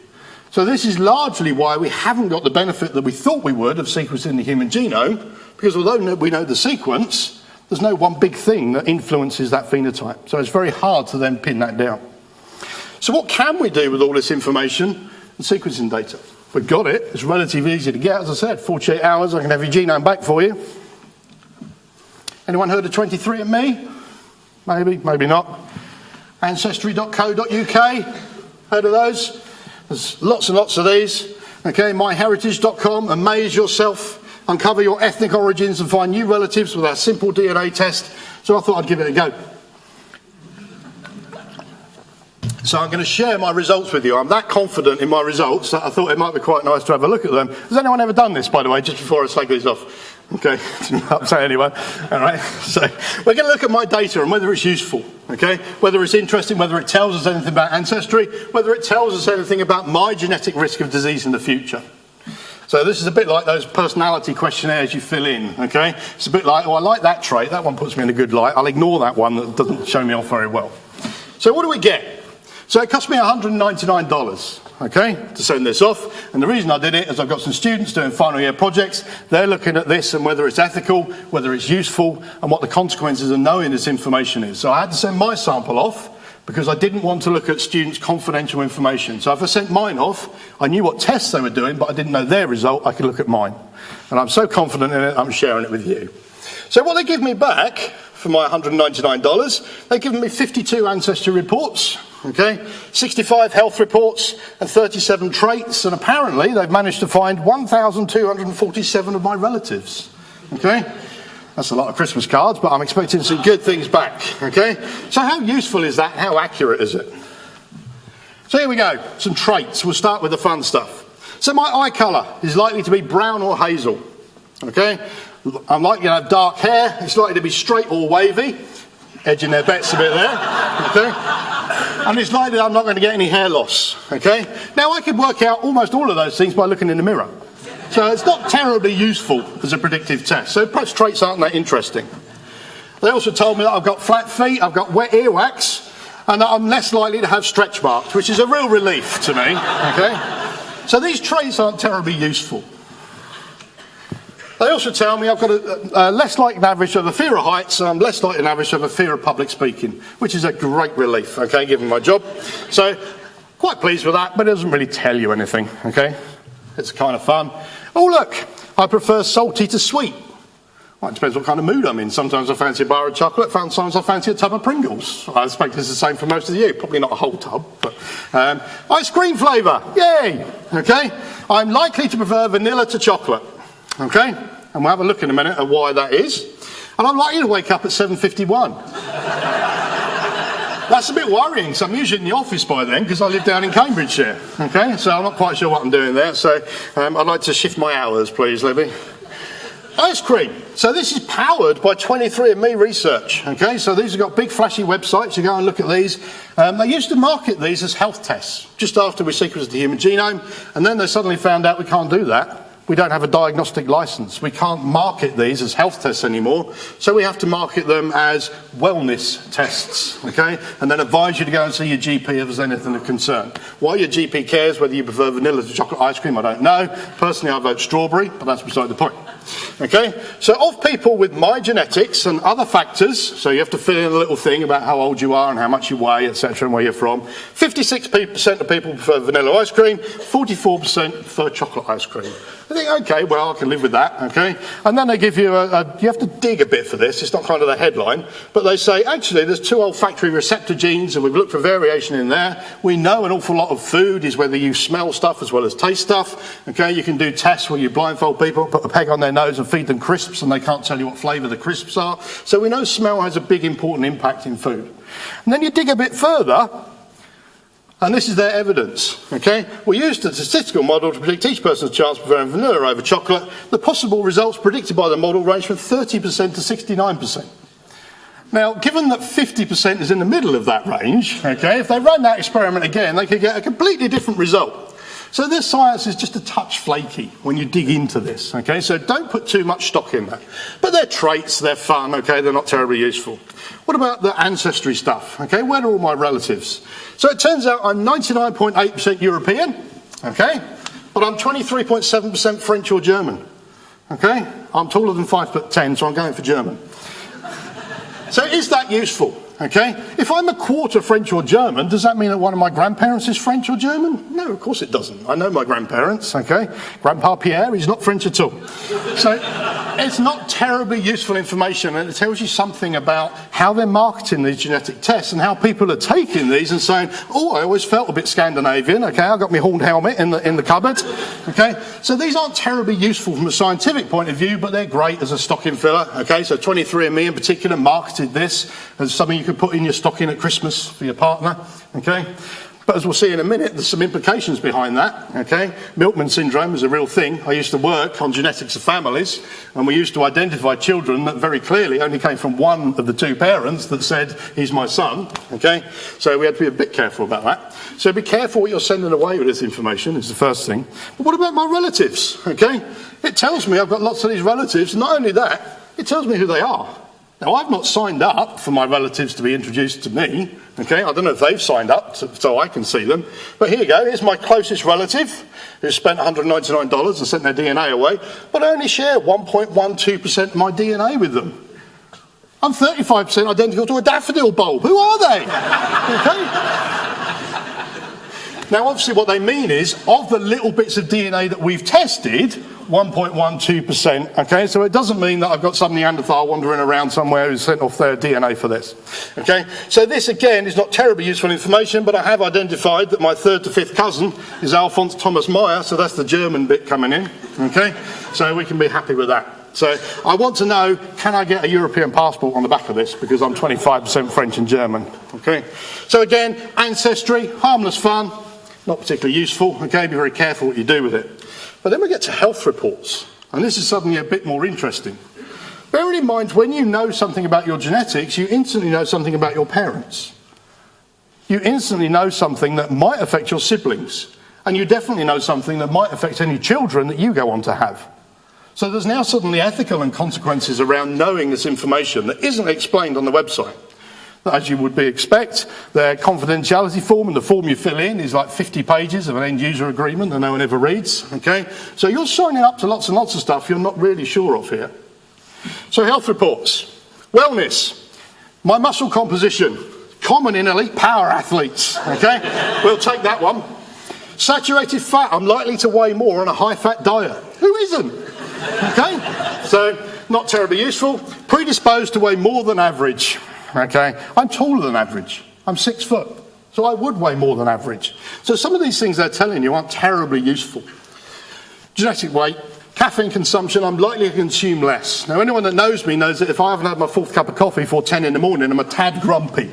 So this is largely why we haven't got the benefit that we thought we would of sequencing the human genome, because although we know the sequence, there's no one big thing that influences that phenotype. So it's very hard to then pin that down. So what can we do with all this information and sequencing data? We've got it. It's relatively easy to get. As I said, 48 hours, I can have your genome back for you. Anyone heard of 23andMe? Maybe, maybe not. Ancestry.co.uk, heard of those? There's lots and lots of these. Okay, myheritage.com, amaze yourself, uncover your ethnic origins and find new relatives with our simple DNA test. So I thought I'd give it a go. So I'm going to share my results with you. I'm that confident in my results that I thought it might be quite nice to have a look at them. Has anyone ever done this, by the way, just before I take these off? Okay, didn't upset anyone. All right, so we're going to look at my data and whether it's useful, okay? Whether it's interesting, whether it tells us anything about ancestry, whether it tells us anything about my genetic risk of disease in the future. So this is a bit like those personality questionnaires you fill in, okay? It's a bit like, oh, I like that trait, that one puts me in a good light. I'll ignore that one that doesn't show me off very well. So what do we get? So it cost me $199, okay, to send this off. And the reason I did it is I've got some students doing final year projects. They're looking at this and whether it's ethical, whether it's useful, and what the consequences of knowing this information is. So I had to send my sample off because I didn't want to look at students' confidential information. So if I sent mine off, I knew what tests they were doing, but I didn't know their result. I could look at mine. And I'm so confident in it, I'm sharing it with you. So what they give me back for my $199, they've given me 52 ancestry reports, okay, 65 health reports and 37 traits, and apparently they've managed to find 1,247 of my relatives, okay? That's a lot of Christmas cards, but I'm expecting some good things back, okay? So how useful is that? How accurate is it? So here we go, some traits. We'll start with the fun stuff. So my eye colour is likely to be brown or hazel, okay? I'm likely to have dark hair. It's likely to be straight or wavy, edging their bets a bit there, okay? And it's likely I'm not going to get any hair loss, okay? Now I could work out almost all of those things by looking in the mirror. So it's not terribly useful as a predictive test. So perhaps traits aren't that interesting. They also told me that I've got flat feet, I've got wet earwax, and that I'm less likely to have stretch marks, which is a real relief to me, okay? So these traits aren't terribly useful. They also tell me I've got a less likely than average of a fear of heights, and I'm less likely than average of a fear of public speaking, which is a great relief, okay, given my job. So, quite pleased with that, but it doesn't really tell you anything, okay? It's kind of fun. Oh look, I prefer salty to sweet. Well, it depends what kind of mood I'm in. Sometimes I fancy a bar of chocolate, sometimes I fancy a tub of Pringles. I expect it's the same for most of you, probably not a whole tub, but ice cream flavour, yay, okay? I'm likely to prefer vanilla to chocolate. Okay, and we'll have a look in a minute at why that is. And I'm likely to wake up at 7:51. That's a bit worrying, so I'm usually in the office by then because I live down in Cambridgeshire. Okay, so I'm not quite sure what I'm doing there, so I'd like to shift my hours, please, Libby. Ice cream. So this is powered by 23andMe research. Okay, so these have got big flashy websites. You go and look at these. They used to market these as health tests just after we sequenced the human genome, and then they suddenly found out we can't do that. We don't have a diagnostic license. We can't market these as health tests anymore, so we have to market them as wellness tests, okay? And then advise you to go and see your GP if there's anything of concern. Why your GP cares whether you prefer vanilla to chocolate ice cream, I don't know. Personally, I vote strawberry, but that's beside the point. Okay, so of people with my genetics and other factors, so you have to fill in a little thing about how old you are and how much you weigh, etc., and where you're from, 56% of people prefer vanilla ice cream, 44% prefer chocolate ice cream. I think, okay, well, I can live with that, okay? And then they give you you have to dig a bit for this, it's not kind of the headline, but they say, actually, there's 2 olfactory receptor genes, and we've looked for variation in there. We know an awful lot of food is whether you smell stuff as well as taste stuff, okay? You can do tests where you blindfold people, put a peg on their nose and feed them crisps, and they can't tell you what flavour the crisps are. So we know smell has a big, important impact in food. And then you dig a bit further, and this is their evidence, okay? We used a statistical model to predict each person's chance of preferring vanilla over chocolate. The possible results predicted by the model range from 30% to 69%. Now, given that 50% is in the middle of that range, okay, if they run that experiment again, they could get a completely different result. So this science is just a touch flaky when you dig into this, okay? So don't put too much stock in that. But they're traits, they're fun, okay? They're not terribly useful. What about the ancestry stuff, okay? Where are all my relatives? So it turns out I'm 99.8% European, okay? But I'm 23.7% French or German, okay? I'm taller than 5'10", so I'm going for German. So is that useful? Okay, if I'm a quarter French or German, does that mean that one of my grandparents is French or German? No, of course it doesn't. I know my grandparents, okay? Grandpa Pierre, he's not French at all. So It's not terribly useful information, and it tells you something about how they're marketing these genetic tests and how people are taking these and saying, oh, I always felt a bit Scandinavian, okay, I got my horned helmet in the cupboard, okay. So these aren't terribly useful from a scientific point of view, but they're great as a stocking filler, okay. So 23andMe in particular marketed this as something you could put in your stocking at Christmas for your partner, okay. But as we'll see in a minute, there's some implications behind that, okay? Milkman syndrome is a real thing. I used to work on genetics of families, and we used to identify children that very clearly only came from one of the two parents that said, he's my son, okay? So we had to be a bit careful about that. So be careful what you're sending away with this information, is the first thing. But what about my relatives, okay? It tells me I've got lots of these relatives. Not only that, it tells me who they are. Now, I've not signed up for my relatives to be introduced to me, okay? I don't know if they've signed up so I can see them. But here you go, here's my closest relative who spent $199 and sent their DNA away, but I only share 1.12% of my DNA with them. I'm 35% identical to a daffodil bulb. Who are they? Okay? Now, obviously what they mean is, of the little bits of DNA that we've tested, 1.12%, okay? So it doesn't mean that I've got some Neanderthal wandering around somewhere who's sent off their DNA for this, okay? So this, again, is not terribly useful information, but I have identified that my third to fifth cousin is Alphonse Thomas Meyer, so that's the German bit coming in, okay? So we can be happy with that. So I want to know, can I get a European passport on the back of this, because I'm 25% French and German, okay? So again, ancestry, harmless fun, not particularly useful, okay? Be very careful what you do with it. But then we get to health reports, and this is suddenly a bit more interesting. Bearing in mind, when you know something about your genetics, you instantly know something about your parents. You instantly know something that might affect your siblings, and you definitely know something that might affect any children that you go on to have. So there's now suddenly ethical and consequences around knowing this information that isn't explained on the website. As you would expect, their confidentiality form and the form you fill in is like 50 pages of an end user agreement that no one ever reads, okay? So you're signing up to lots and lots of stuff you're not really sure of here. So health reports. Wellness. My muscle composition. Common in elite power athletes, okay? We'll take that one. Saturated fat. I'm likely to weigh more on a high-fat diet. Who isn't? Okay? So not terribly useful. Predisposed to weigh more than average. Okay, I'm taller than average. I'm 6 foot, so I would weigh more than average. So some of these things they're telling you aren't terribly useful. Genetic weight, caffeine consumption, I'm likely to consume less. Now, anyone that knows me knows that if I haven't had my fourth cup of coffee before 10 in the morning, I'm a tad grumpy.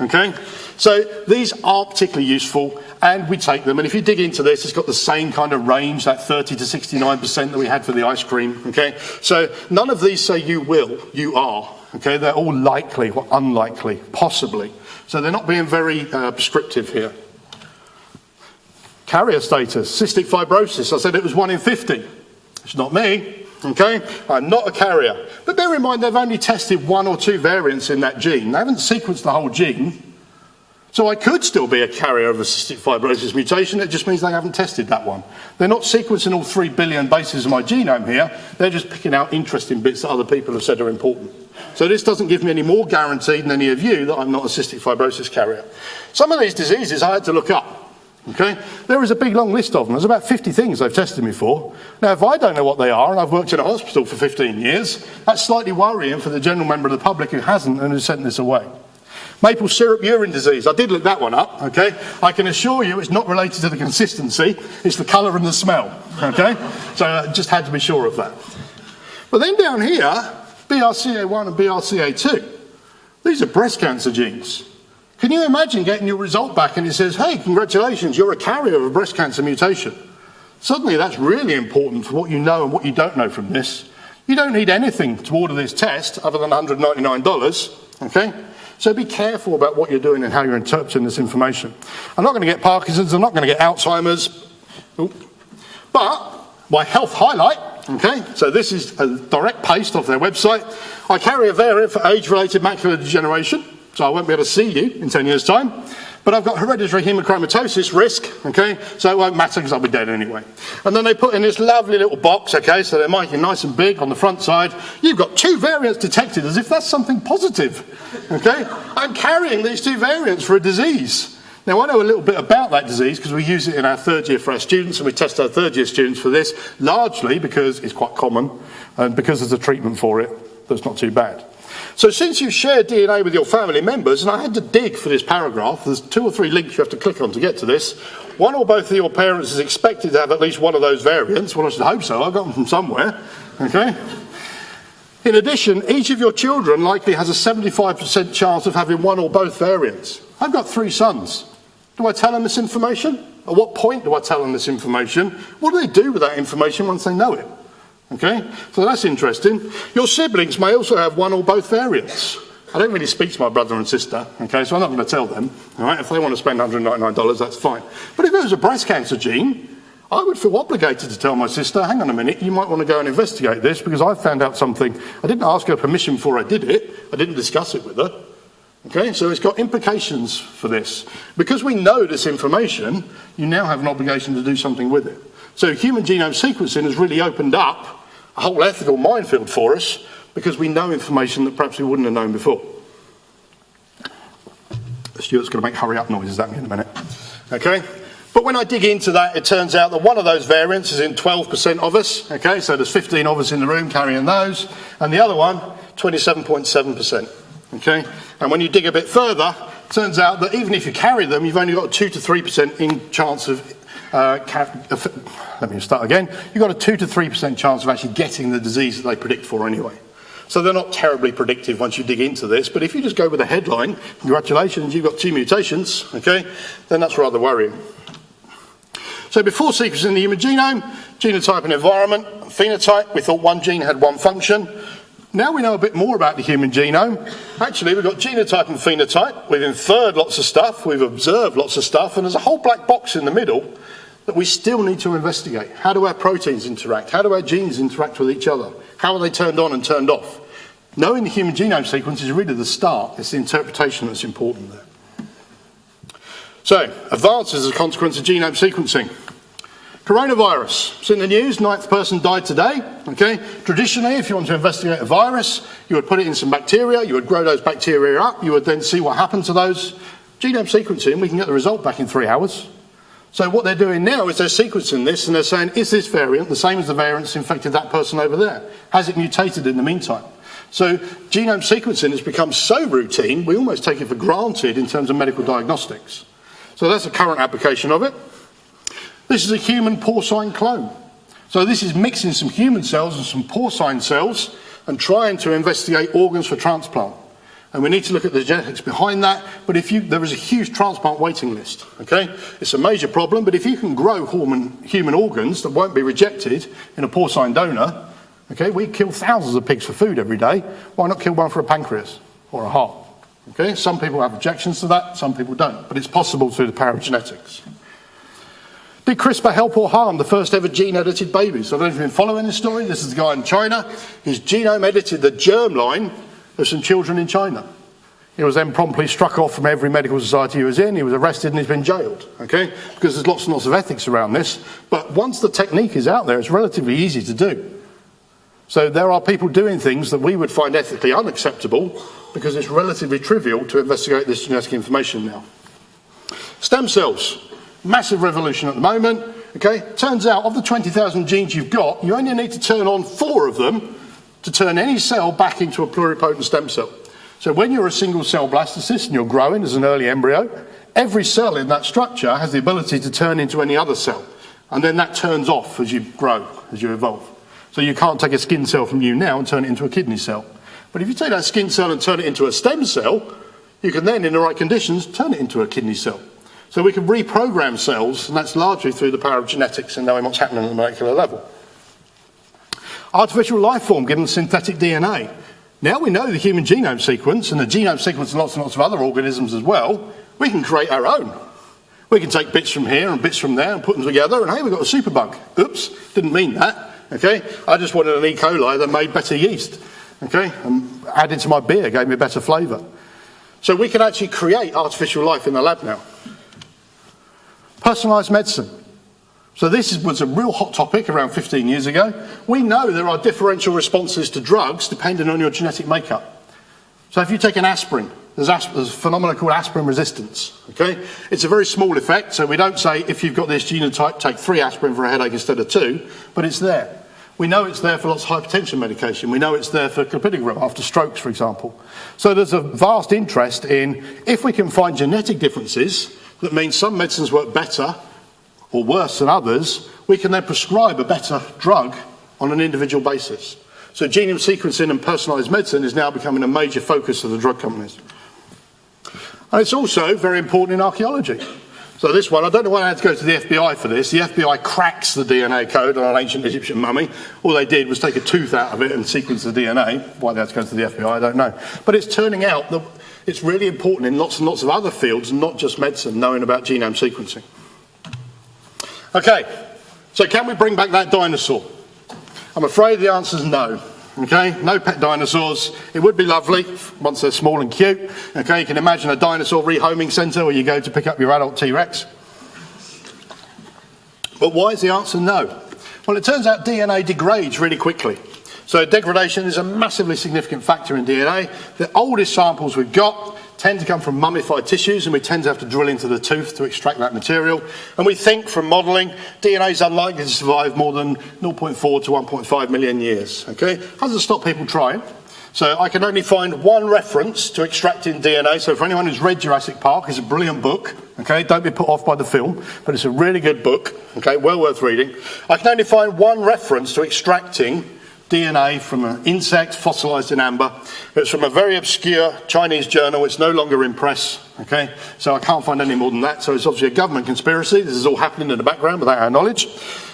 Okay, so these aren't particularly useful, and we take them. And if you dig into this, it's got the same kind of range, that 30 to 69% that we had for the ice cream. Okay, so none of these say you will, you are. Okay, they're all likely or unlikely, possibly. So they're not being very prescriptive here. Carrier status, cystic fibrosis. I said it was 1 in 50. It's not me, okay? I'm not a carrier. But bear in mind, they've only tested 1 or 2 variants in that gene. They haven't sequenced the whole gene. So I could still be a carrier of a cystic fibrosis mutation. It just means they haven't tested that one. They're not sequencing all 3 billion bases of my genome here. They're just picking out interesting bits that other people have said are important. So this doesn't give me any more guarantee than any of you that I'm not a cystic fibrosis carrier. Some of these diseases I had to look up. Okay? There is a big long list of them. There's about 50 things they've tested me for. Now, if I don't know what they are, and I've worked in a hospital for 15 years, that's slightly worrying for the general member of the public who hasn't and has sent this away. Maple syrup urine disease. I did look that one up, okay? I can assure you it's not related to the consistency, it's the colour and the smell, okay? So I just had to be sure of that. But then down here, BRCA1 and BRCA2. These are breast cancer genes. Can you imagine getting your result back and it says, hey, congratulations, you're a carrier of a breast cancer mutation. Suddenly that's really important for what you know and what you don't know from this. You don't need anything to order this test other than $199, okay? So be careful about what you're doing and how you're interpreting this information. I'm not going to get Parkinson's, I'm not going to get Alzheimer's. But my health highlight, okay, so this is a direct paste off their website. I carry a variant for age-related macular degeneration, so I won't be able to see you in 10 years' time. But I've got hereditary hemochromatosis risk, okay, so it won't matter because I'll be dead anyway. And then they put in this lovely little box, okay, so they're making nice and big on the front side. You've got 2 variants detected, as if that's something positive, okay? I'm carrying these 2 variants for a disease. Now, I know a little bit about that disease because we use it in our third year for our students, and we test our third year students for this, largely because it's quite common and because there's a treatment for it that's not too bad. So since you share DNA with your family members, and I had to dig for this paragraph, there's 2 or 3 links you have to click on to get to this. One or both of your parents is expected to have at least one of those variants. Well, I should hope so. I got them from somewhere. Okay. In addition, each of your children likely has a 75% chance of having one or both variants. I've got 3 sons. Do I tell them this information? At what point do I tell them this information? What do they do with that information once they know it? Okay, so that's interesting. Your siblings may also have one or both variants. I don't really speak to my brother and sister, okay, so I'm not going to tell them. All right, if they want to spend $199, that's fine. But if it was a breast cancer gene, I would feel obligated to tell my sister, hang on a minute, you might want to go and investigate this because I found out something. I didn't ask her permission before I did it. I didn't discuss it with her. Okay, so it's got implications for this. Because we know this information, you now have an obligation to do something with it. So human genome sequencing has really opened up a whole ethical minefield for us because we know information that perhaps we wouldn't have known before. Stuart's going to make hurry up noises at me in a minute. Okay? But when I dig into that, it turns out that one of those variants is in 12% of us. Okay, so there's 15 of us in the room carrying those. And the other one, 27.7%. Okay? And when you dig a bit further, it turns out that even if you carry them, you've only got a 2 to 3% in chance of let me start again. You've got a 2 to 3% chance of actually getting the disease that they predict for anyway. So they're not terribly predictive once you dig into this, but if you just go with the headline, congratulations, you've got 2 mutations, okay, then that's rather worrying. So before sequencing the human genome, genotype and environment, phenotype, we thought one gene had one function. Now we know a bit more about the human genome. Actually, we've got genotype and phenotype. We've inferred lots of stuff, we've observed lots of stuff, and there's a whole black box in the middle that we still need to investigate. How do our proteins interact? How do our genes interact with each other? How are they turned on and turned off? Knowing the human genome sequence is really the start. It's the interpretation that's important there. So, advances as a consequence of genome sequencing. Coronavirus. It's in the news, 9th person died today. Okay. Traditionally, if you want to investigate a virus, you would put it in some bacteria, you would grow those bacteria up, you would then see what happened to those. Genome sequencing, we can get the result back in 3 hours. So what they're doing now is they're sequencing this and they're saying, is this variant the same as the variant that's infected that person over there? Has it mutated in the meantime? So genome sequencing has become so routine, we almost take it for granted in terms of medical diagnostics. So that's a current application of it. This is a human porcine clone. So this is mixing some human cells and some porcine cells and trying to investigate organs for transplant. And we need to look at the genetics behind that, but there is a huge transplant waiting list, okay? It's a major problem, but if you can grow human organs that won't be rejected in a porcine donor, okay, we kill thousands of pigs for food every day, why not kill one for a pancreas or a heart? Okay, some people have objections to that, some people don't, but it's possible through the power of genetics. Did CRISPR help or harm the first ever gene-edited babies? I don't know if you've been following this story. This is the guy in China. His genome edited the germline of some children in China. He was then promptly struck off from every medical society he was in. He was arrested and he's been jailed, okay? Because there's lots and lots of ethics around this. But once the technique is out there, it's relatively easy to do. So there are people doing things that we would find ethically unacceptable because it's relatively trivial to investigate this genetic information now. Stem cells. Massive revolution at the moment, okay? Turns out of the 20,000 genes you've got, you only need to turn on 4 of them to turn any cell back into a pluripotent stem cell. So when you're a single cell blastocyst and you're growing as an early embryo, every cell in that structure has the ability to turn into any other cell. And then that turns off as you grow, as you evolve. So you can't take a skin cell from you now and turn it into a kidney cell. But if you take that skin cell and turn it into a stem cell, you can then, in the right conditions, turn it into a kidney cell. So we can reprogram cells, and that's largely through the power of genetics and knowing what's happening at the molecular level. Artificial life form given synthetic DNA. Now we know the human genome sequence and the genome sequence of lots and lots of other organisms as well. We can create our own. We can take bits from here and bits from there and put them together, and hey, we've got a superbug. Oops, didn't mean that. Okay, I just wanted an E. coli that made better yeast. Okay, and added to my beer gave me a better flavour. So we can actually create artificial life in the lab now. Personalised medicine. So this was a real hot topic around 15 years ago. We know there are differential responses to drugs depending on your genetic makeup. So if you take an aspirin, there's a phenomenon called aspirin resistance. Okay, it's a very small effect, so we don't say if you've got this genotype, take 3 aspirin for a headache instead of 2, but it's there. We know it's there for lots of hypertension medication. We know it's there for clopidogrel after strokes, for example. So there's a vast interest in if we can find genetic differences that mean some medicines work better or worse than others, we can then prescribe a better drug on an individual basis. So genome sequencing and personalised medicine is now becoming a major focus of the drug companies. And it's also very important in archaeology. So this one, I don't know why I had to go to the FBI for this. The FBI cracks the DNA code on an ancient Egyptian mummy. All they did was take a tooth out of it and sequence the DNA. Why they had to go to the FBI, I don't know. But it's turning out that it's really important in lots and lots of other fields, not just medicine, knowing about genome sequencing. Okay, so can we bring back that dinosaur? I'm afraid the answer is no. Okay, no pet dinosaurs. It would be lovely once they're small and cute. Okay, you can imagine a dinosaur rehoming centre where you go to pick up your adult T-Rex. But why is the answer no? Well, it turns out DNA degrades really quickly. So degradation is a massively significant factor in DNA. The oldest samples we've got tend to come from mummified tissues, and we tend to have to drill into the tooth to extract that material. And we think from modelling, DNA is unlikely to survive more than 0.4 to 1.5 million years. Okay, doesn't stop people trying. So I can only find one reference to extracting DNA. So for anyone who's read Jurassic Park, it's a brilliant book. Okay, don't be put off by the film, but it's a really good book. Okay, well worth reading. I can only find one reference to extracting DNA from an insect fossilised in amber. It's from a very obscure Chinese journal. It's no longer in press. Okay, so I can't find any more than that. So it's obviously a government conspiracy. This is all happening in the background without our knowledge.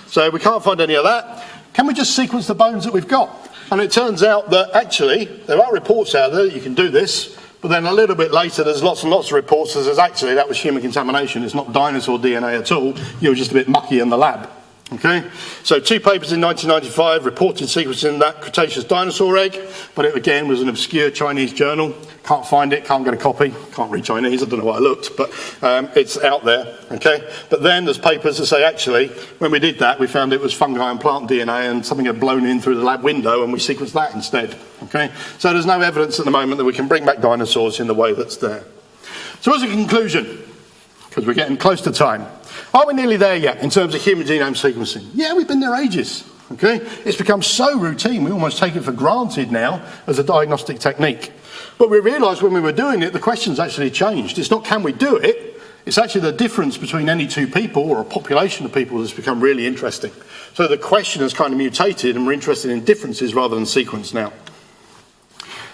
So we can't find any of that. Can we just sequence the bones that we've got? And it turns out that actually there are reports out there that you can do this, but then a little bit later there's lots and lots of reports that says actually that was human contamination. It's not dinosaur DNA at all. You were just a bit mucky in the lab. Okay, so 2 papers in 1995 reported sequencing that Cretaceous dinosaur egg, but it again was an obscure Chinese journal. Can't find it, can't get a copy, can't read Chinese, I don't know why I looked, but it's out there. Okay, but then there's papers that say actually when we did that we found it was fungi and plant DNA and something had blown in through the lab window and we sequenced that instead. Okay, so there's no evidence at the moment that we can bring back dinosaurs in the way that's there. So as a conclusion, because we're getting close to time, are we nearly there yet in terms of human genome sequencing? Yeah, we've been there ages. Okay, it's become so routine we almost take it for granted now as a diagnostic technique. But we realised when we were doing it, the questions actually changed. It's not can we do it, it's actually the difference between any 2 people or a population of people that's become really interesting. So the question has kind of mutated and we're interested in differences rather than sequence now.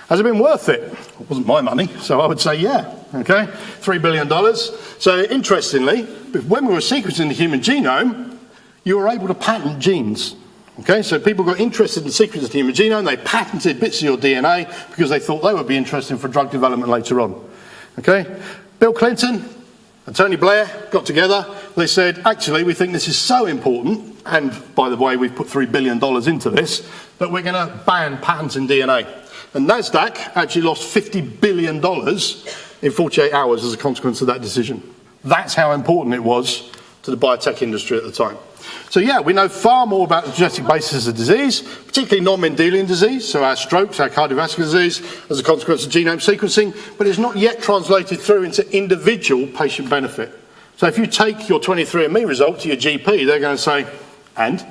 Has it been worth it? It wasn't my money, so I would say yeah. Okay, $3 billion. So interestingly, when we were sequencing the human genome, you were able to patent genes. Okay, so people got interested in sequencing the human genome, they patented bits of your DNA because they thought they would be interesting for drug development later on. Okay, Bill Clinton and Tony Blair got together, they said, actually, we think this is so important, and by the way, we've put $3 billion into this, that we're going to ban patents in DNA. And NASDAQ actually lost $50 billion in 48 hours as a consequence of that decision. That's how important it was to the biotech industry at the time. So yeah, we know far more about the genetic basis of disease, particularly non-Mendelian disease, so our strokes, our cardiovascular disease, as a consequence of genome sequencing, but it's not yet translated through into individual patient benefit. So if you take your 23andMe result to your GP, they're going to say, and?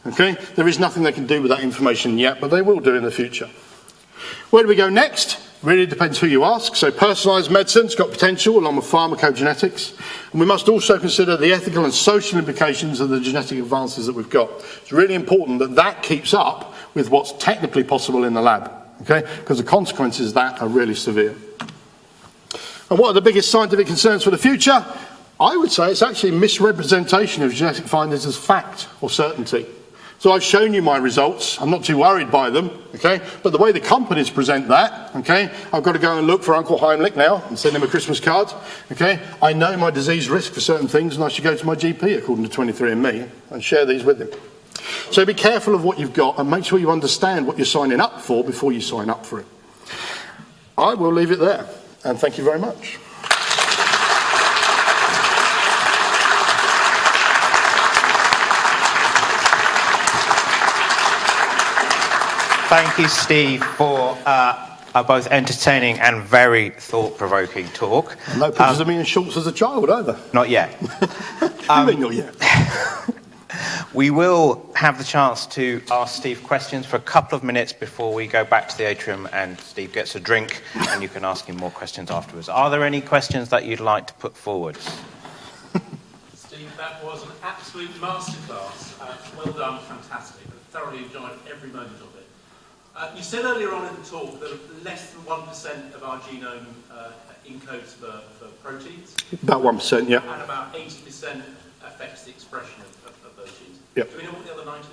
Okay, there is nothing they can do with that information yet, but they will do in the future. Where do we go next? Really depends who you ask. So personalised medicine's got potential along with pharmacogenetics. And we must also consider the ethical and social implications of the genetic advances that we've got. It's really important that that keeps up with what's technically possible in the lab. Okay? Because the consequences of that are really severe. And what are the biggest scientific concerns for the future? I would say it's actually misrepresentation of genetic findings as fact or certainty. So I've shown you my results. I'm not too worried by them, okay? But the way the companies present that, okay? I've got to go and look for Uncle Heimlich now and send him a Christmas card, okay? I know my disease risk for certain things and I should go to my GP according to 23andMe and share these with him. So be careful of what you've got and make sure you understand what you're signing up for before you sign up for it. I will leave it there and thank you very much. Thank you, Steve, for both entertaining and very thought-provoking talk. No pictures of me in shorts as a child either. Not yet. You mean not yet? We will have the chance to ask Steve questions for a couple of minutes before we go back to the atrium and Steve gets a drink and you can ask him more questions afterwards. Are there any questions that you'd like to put forward? Steve, that was an absolute masterclass. Well done, fantastic. I thoroughly enjoyed every moment of it. You said earlier on in the talk that less than 1% of our genome encodes for proteins. About 1%, yeah. And about 80% affects the expression of those genes. Yep. Do we know what the other 19%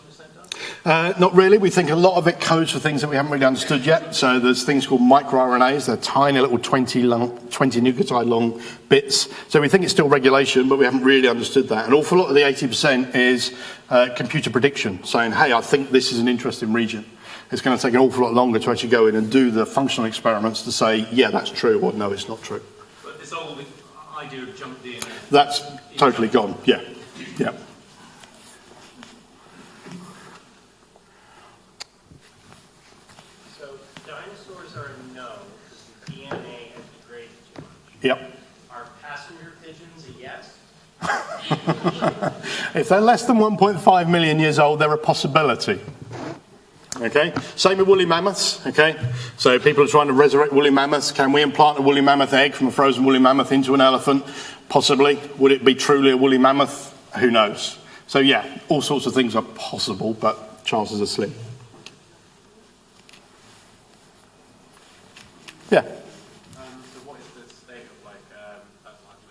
does? Not really. We think a lot of it codes for things that we haven't really understood yet. So there's things called microRNAs. They're tiny little 20 nucleotide long bits. So we think it's still regulation, but we haven't really understood that. An awful lot of the 80% is computer prediction, saying, hey, I think this is an interesting region. It's going to take an awful lot longer to actually go in and do the functional experiments to say, yeah, that's true, or no, it's not true. But this whole idea of junk DNA... That's totally gone, yeah. Yeah. So dinosaurs are a no, because the DNA has degraded too much. Yep. Are passenger pigeons a yes? If they're less than 1.5 million years old, they're a possibility. Okay, same with woolly mammoths. Okay, so people are trying to resurrect woolly mammoths. Can we implant a woolly mammoth egg from a frozen woolly mammoth into an elephant? Possibly. Would it be truly a woolly mammoth? Who knows? So yeah, all sorts of things are possible, but chances are slim. Yeah. So what is the state of personalized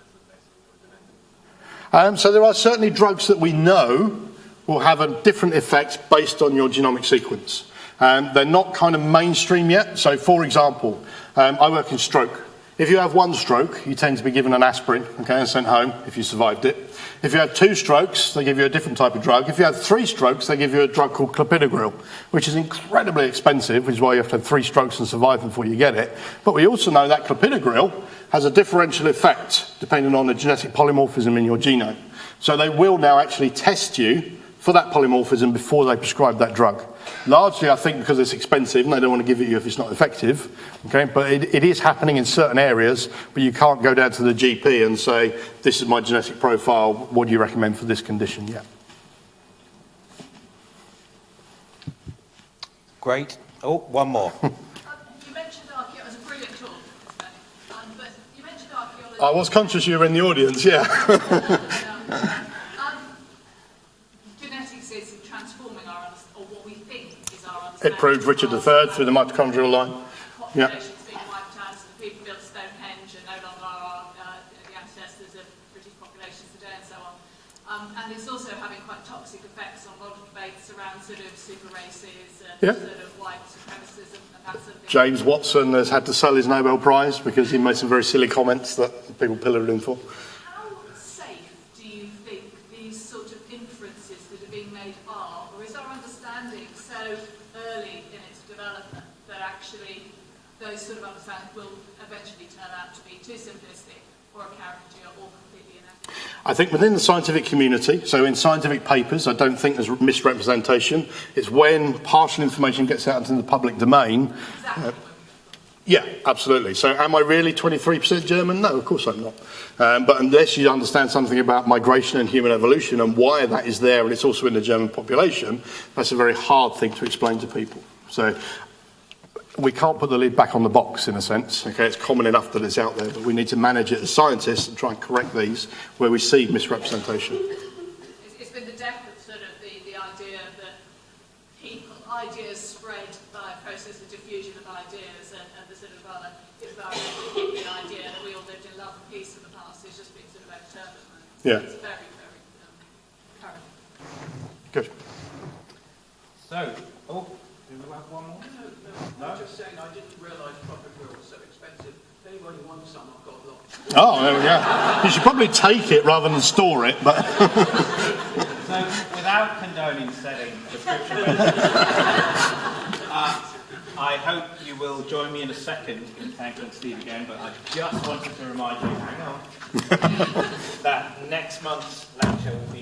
medicine? So there are certainly drugs that we know will have a different effect based on your genomic sequence. They're not kind of mainstream yet. So for example, I work in stroke. If you have one stroke, you tend to be given an aspirin, okay, and sent home if you survived it. If you have 2 strokes, they give you a different type of drug. If you have 3 strokes, they give you a drug called clopidogrel, which is incredibly expensive, which is why you have to have 3 strokes and survive before you get it. But we also know that clopidogrel has a differential effect depending on the genetic polymorphism in your genome. So they will now actually test you for that polymorphism before they prescribe that drug. Largely, I think, because it's expensive and they don't want to give it you if it's not effective. Okay, but it is happening in certain areas, but you can't go down to the GP and say, this is my genetic profile, what do you recommend for this condition yet? Great. Oh, one more. You mentioned archaeology. It was a brilliant talk, but you mentioned archaeology. I was conscious you were in the audience, yeah. Genetics is transforming our or what we think is our understanding. It proved Richard III through the mitochondrial line. Yeah. Populations being wiped out, so the people built Stonehenge and no longer are the ancestors of British populations today and so on. And it's also having quite toxic effects on modern debates around sort of super races and sort of white supremacism and that sort of thing. James Watson has had to sell his Nobel Prize because he made some very silly comments that people pillared him for. How safe do you think these sort of inferences that are being made are, or is our understanding so early in its development that actually those sort of understandings will eventually turn out to be too simplistic or a caricature or completely inaccurate? I think within the scientific community, so in scientific papers, I don't think there's misrepresentation. It's when partial information gets out into the public domain. Exactly. Yeah, absolutely. So am I really 23% German? No, of course I'm not. But unless you understand something about migration and human evolution and why that is there, and it's also in the German population, that's a very hard thing to explain to people. So we can't put the lid back on the box, in a sense. Okay, it's common enough that it's out there, but we need to manage it as scientists and try and correct these where we see misrepresentation. It's been the death of sort of the idea that ideas spread by a process of diffusion of ideas and the sort of rather environmental the idea that we all lived in love and peace in the past is just being sort of overturned at the moment. Yeah. It's very, very current. Good. So, do we have one more? No, I'm just saying I didn't realise profit was so expensive. If anybody wants some, I've got a lot. Oh, there we go. You should probably take it rather than store it, but... So, without condoning selling prescription I hope you will join me in a second in thanking Steve again, but I just wanted to remind you, hang on, that next month's lecture will be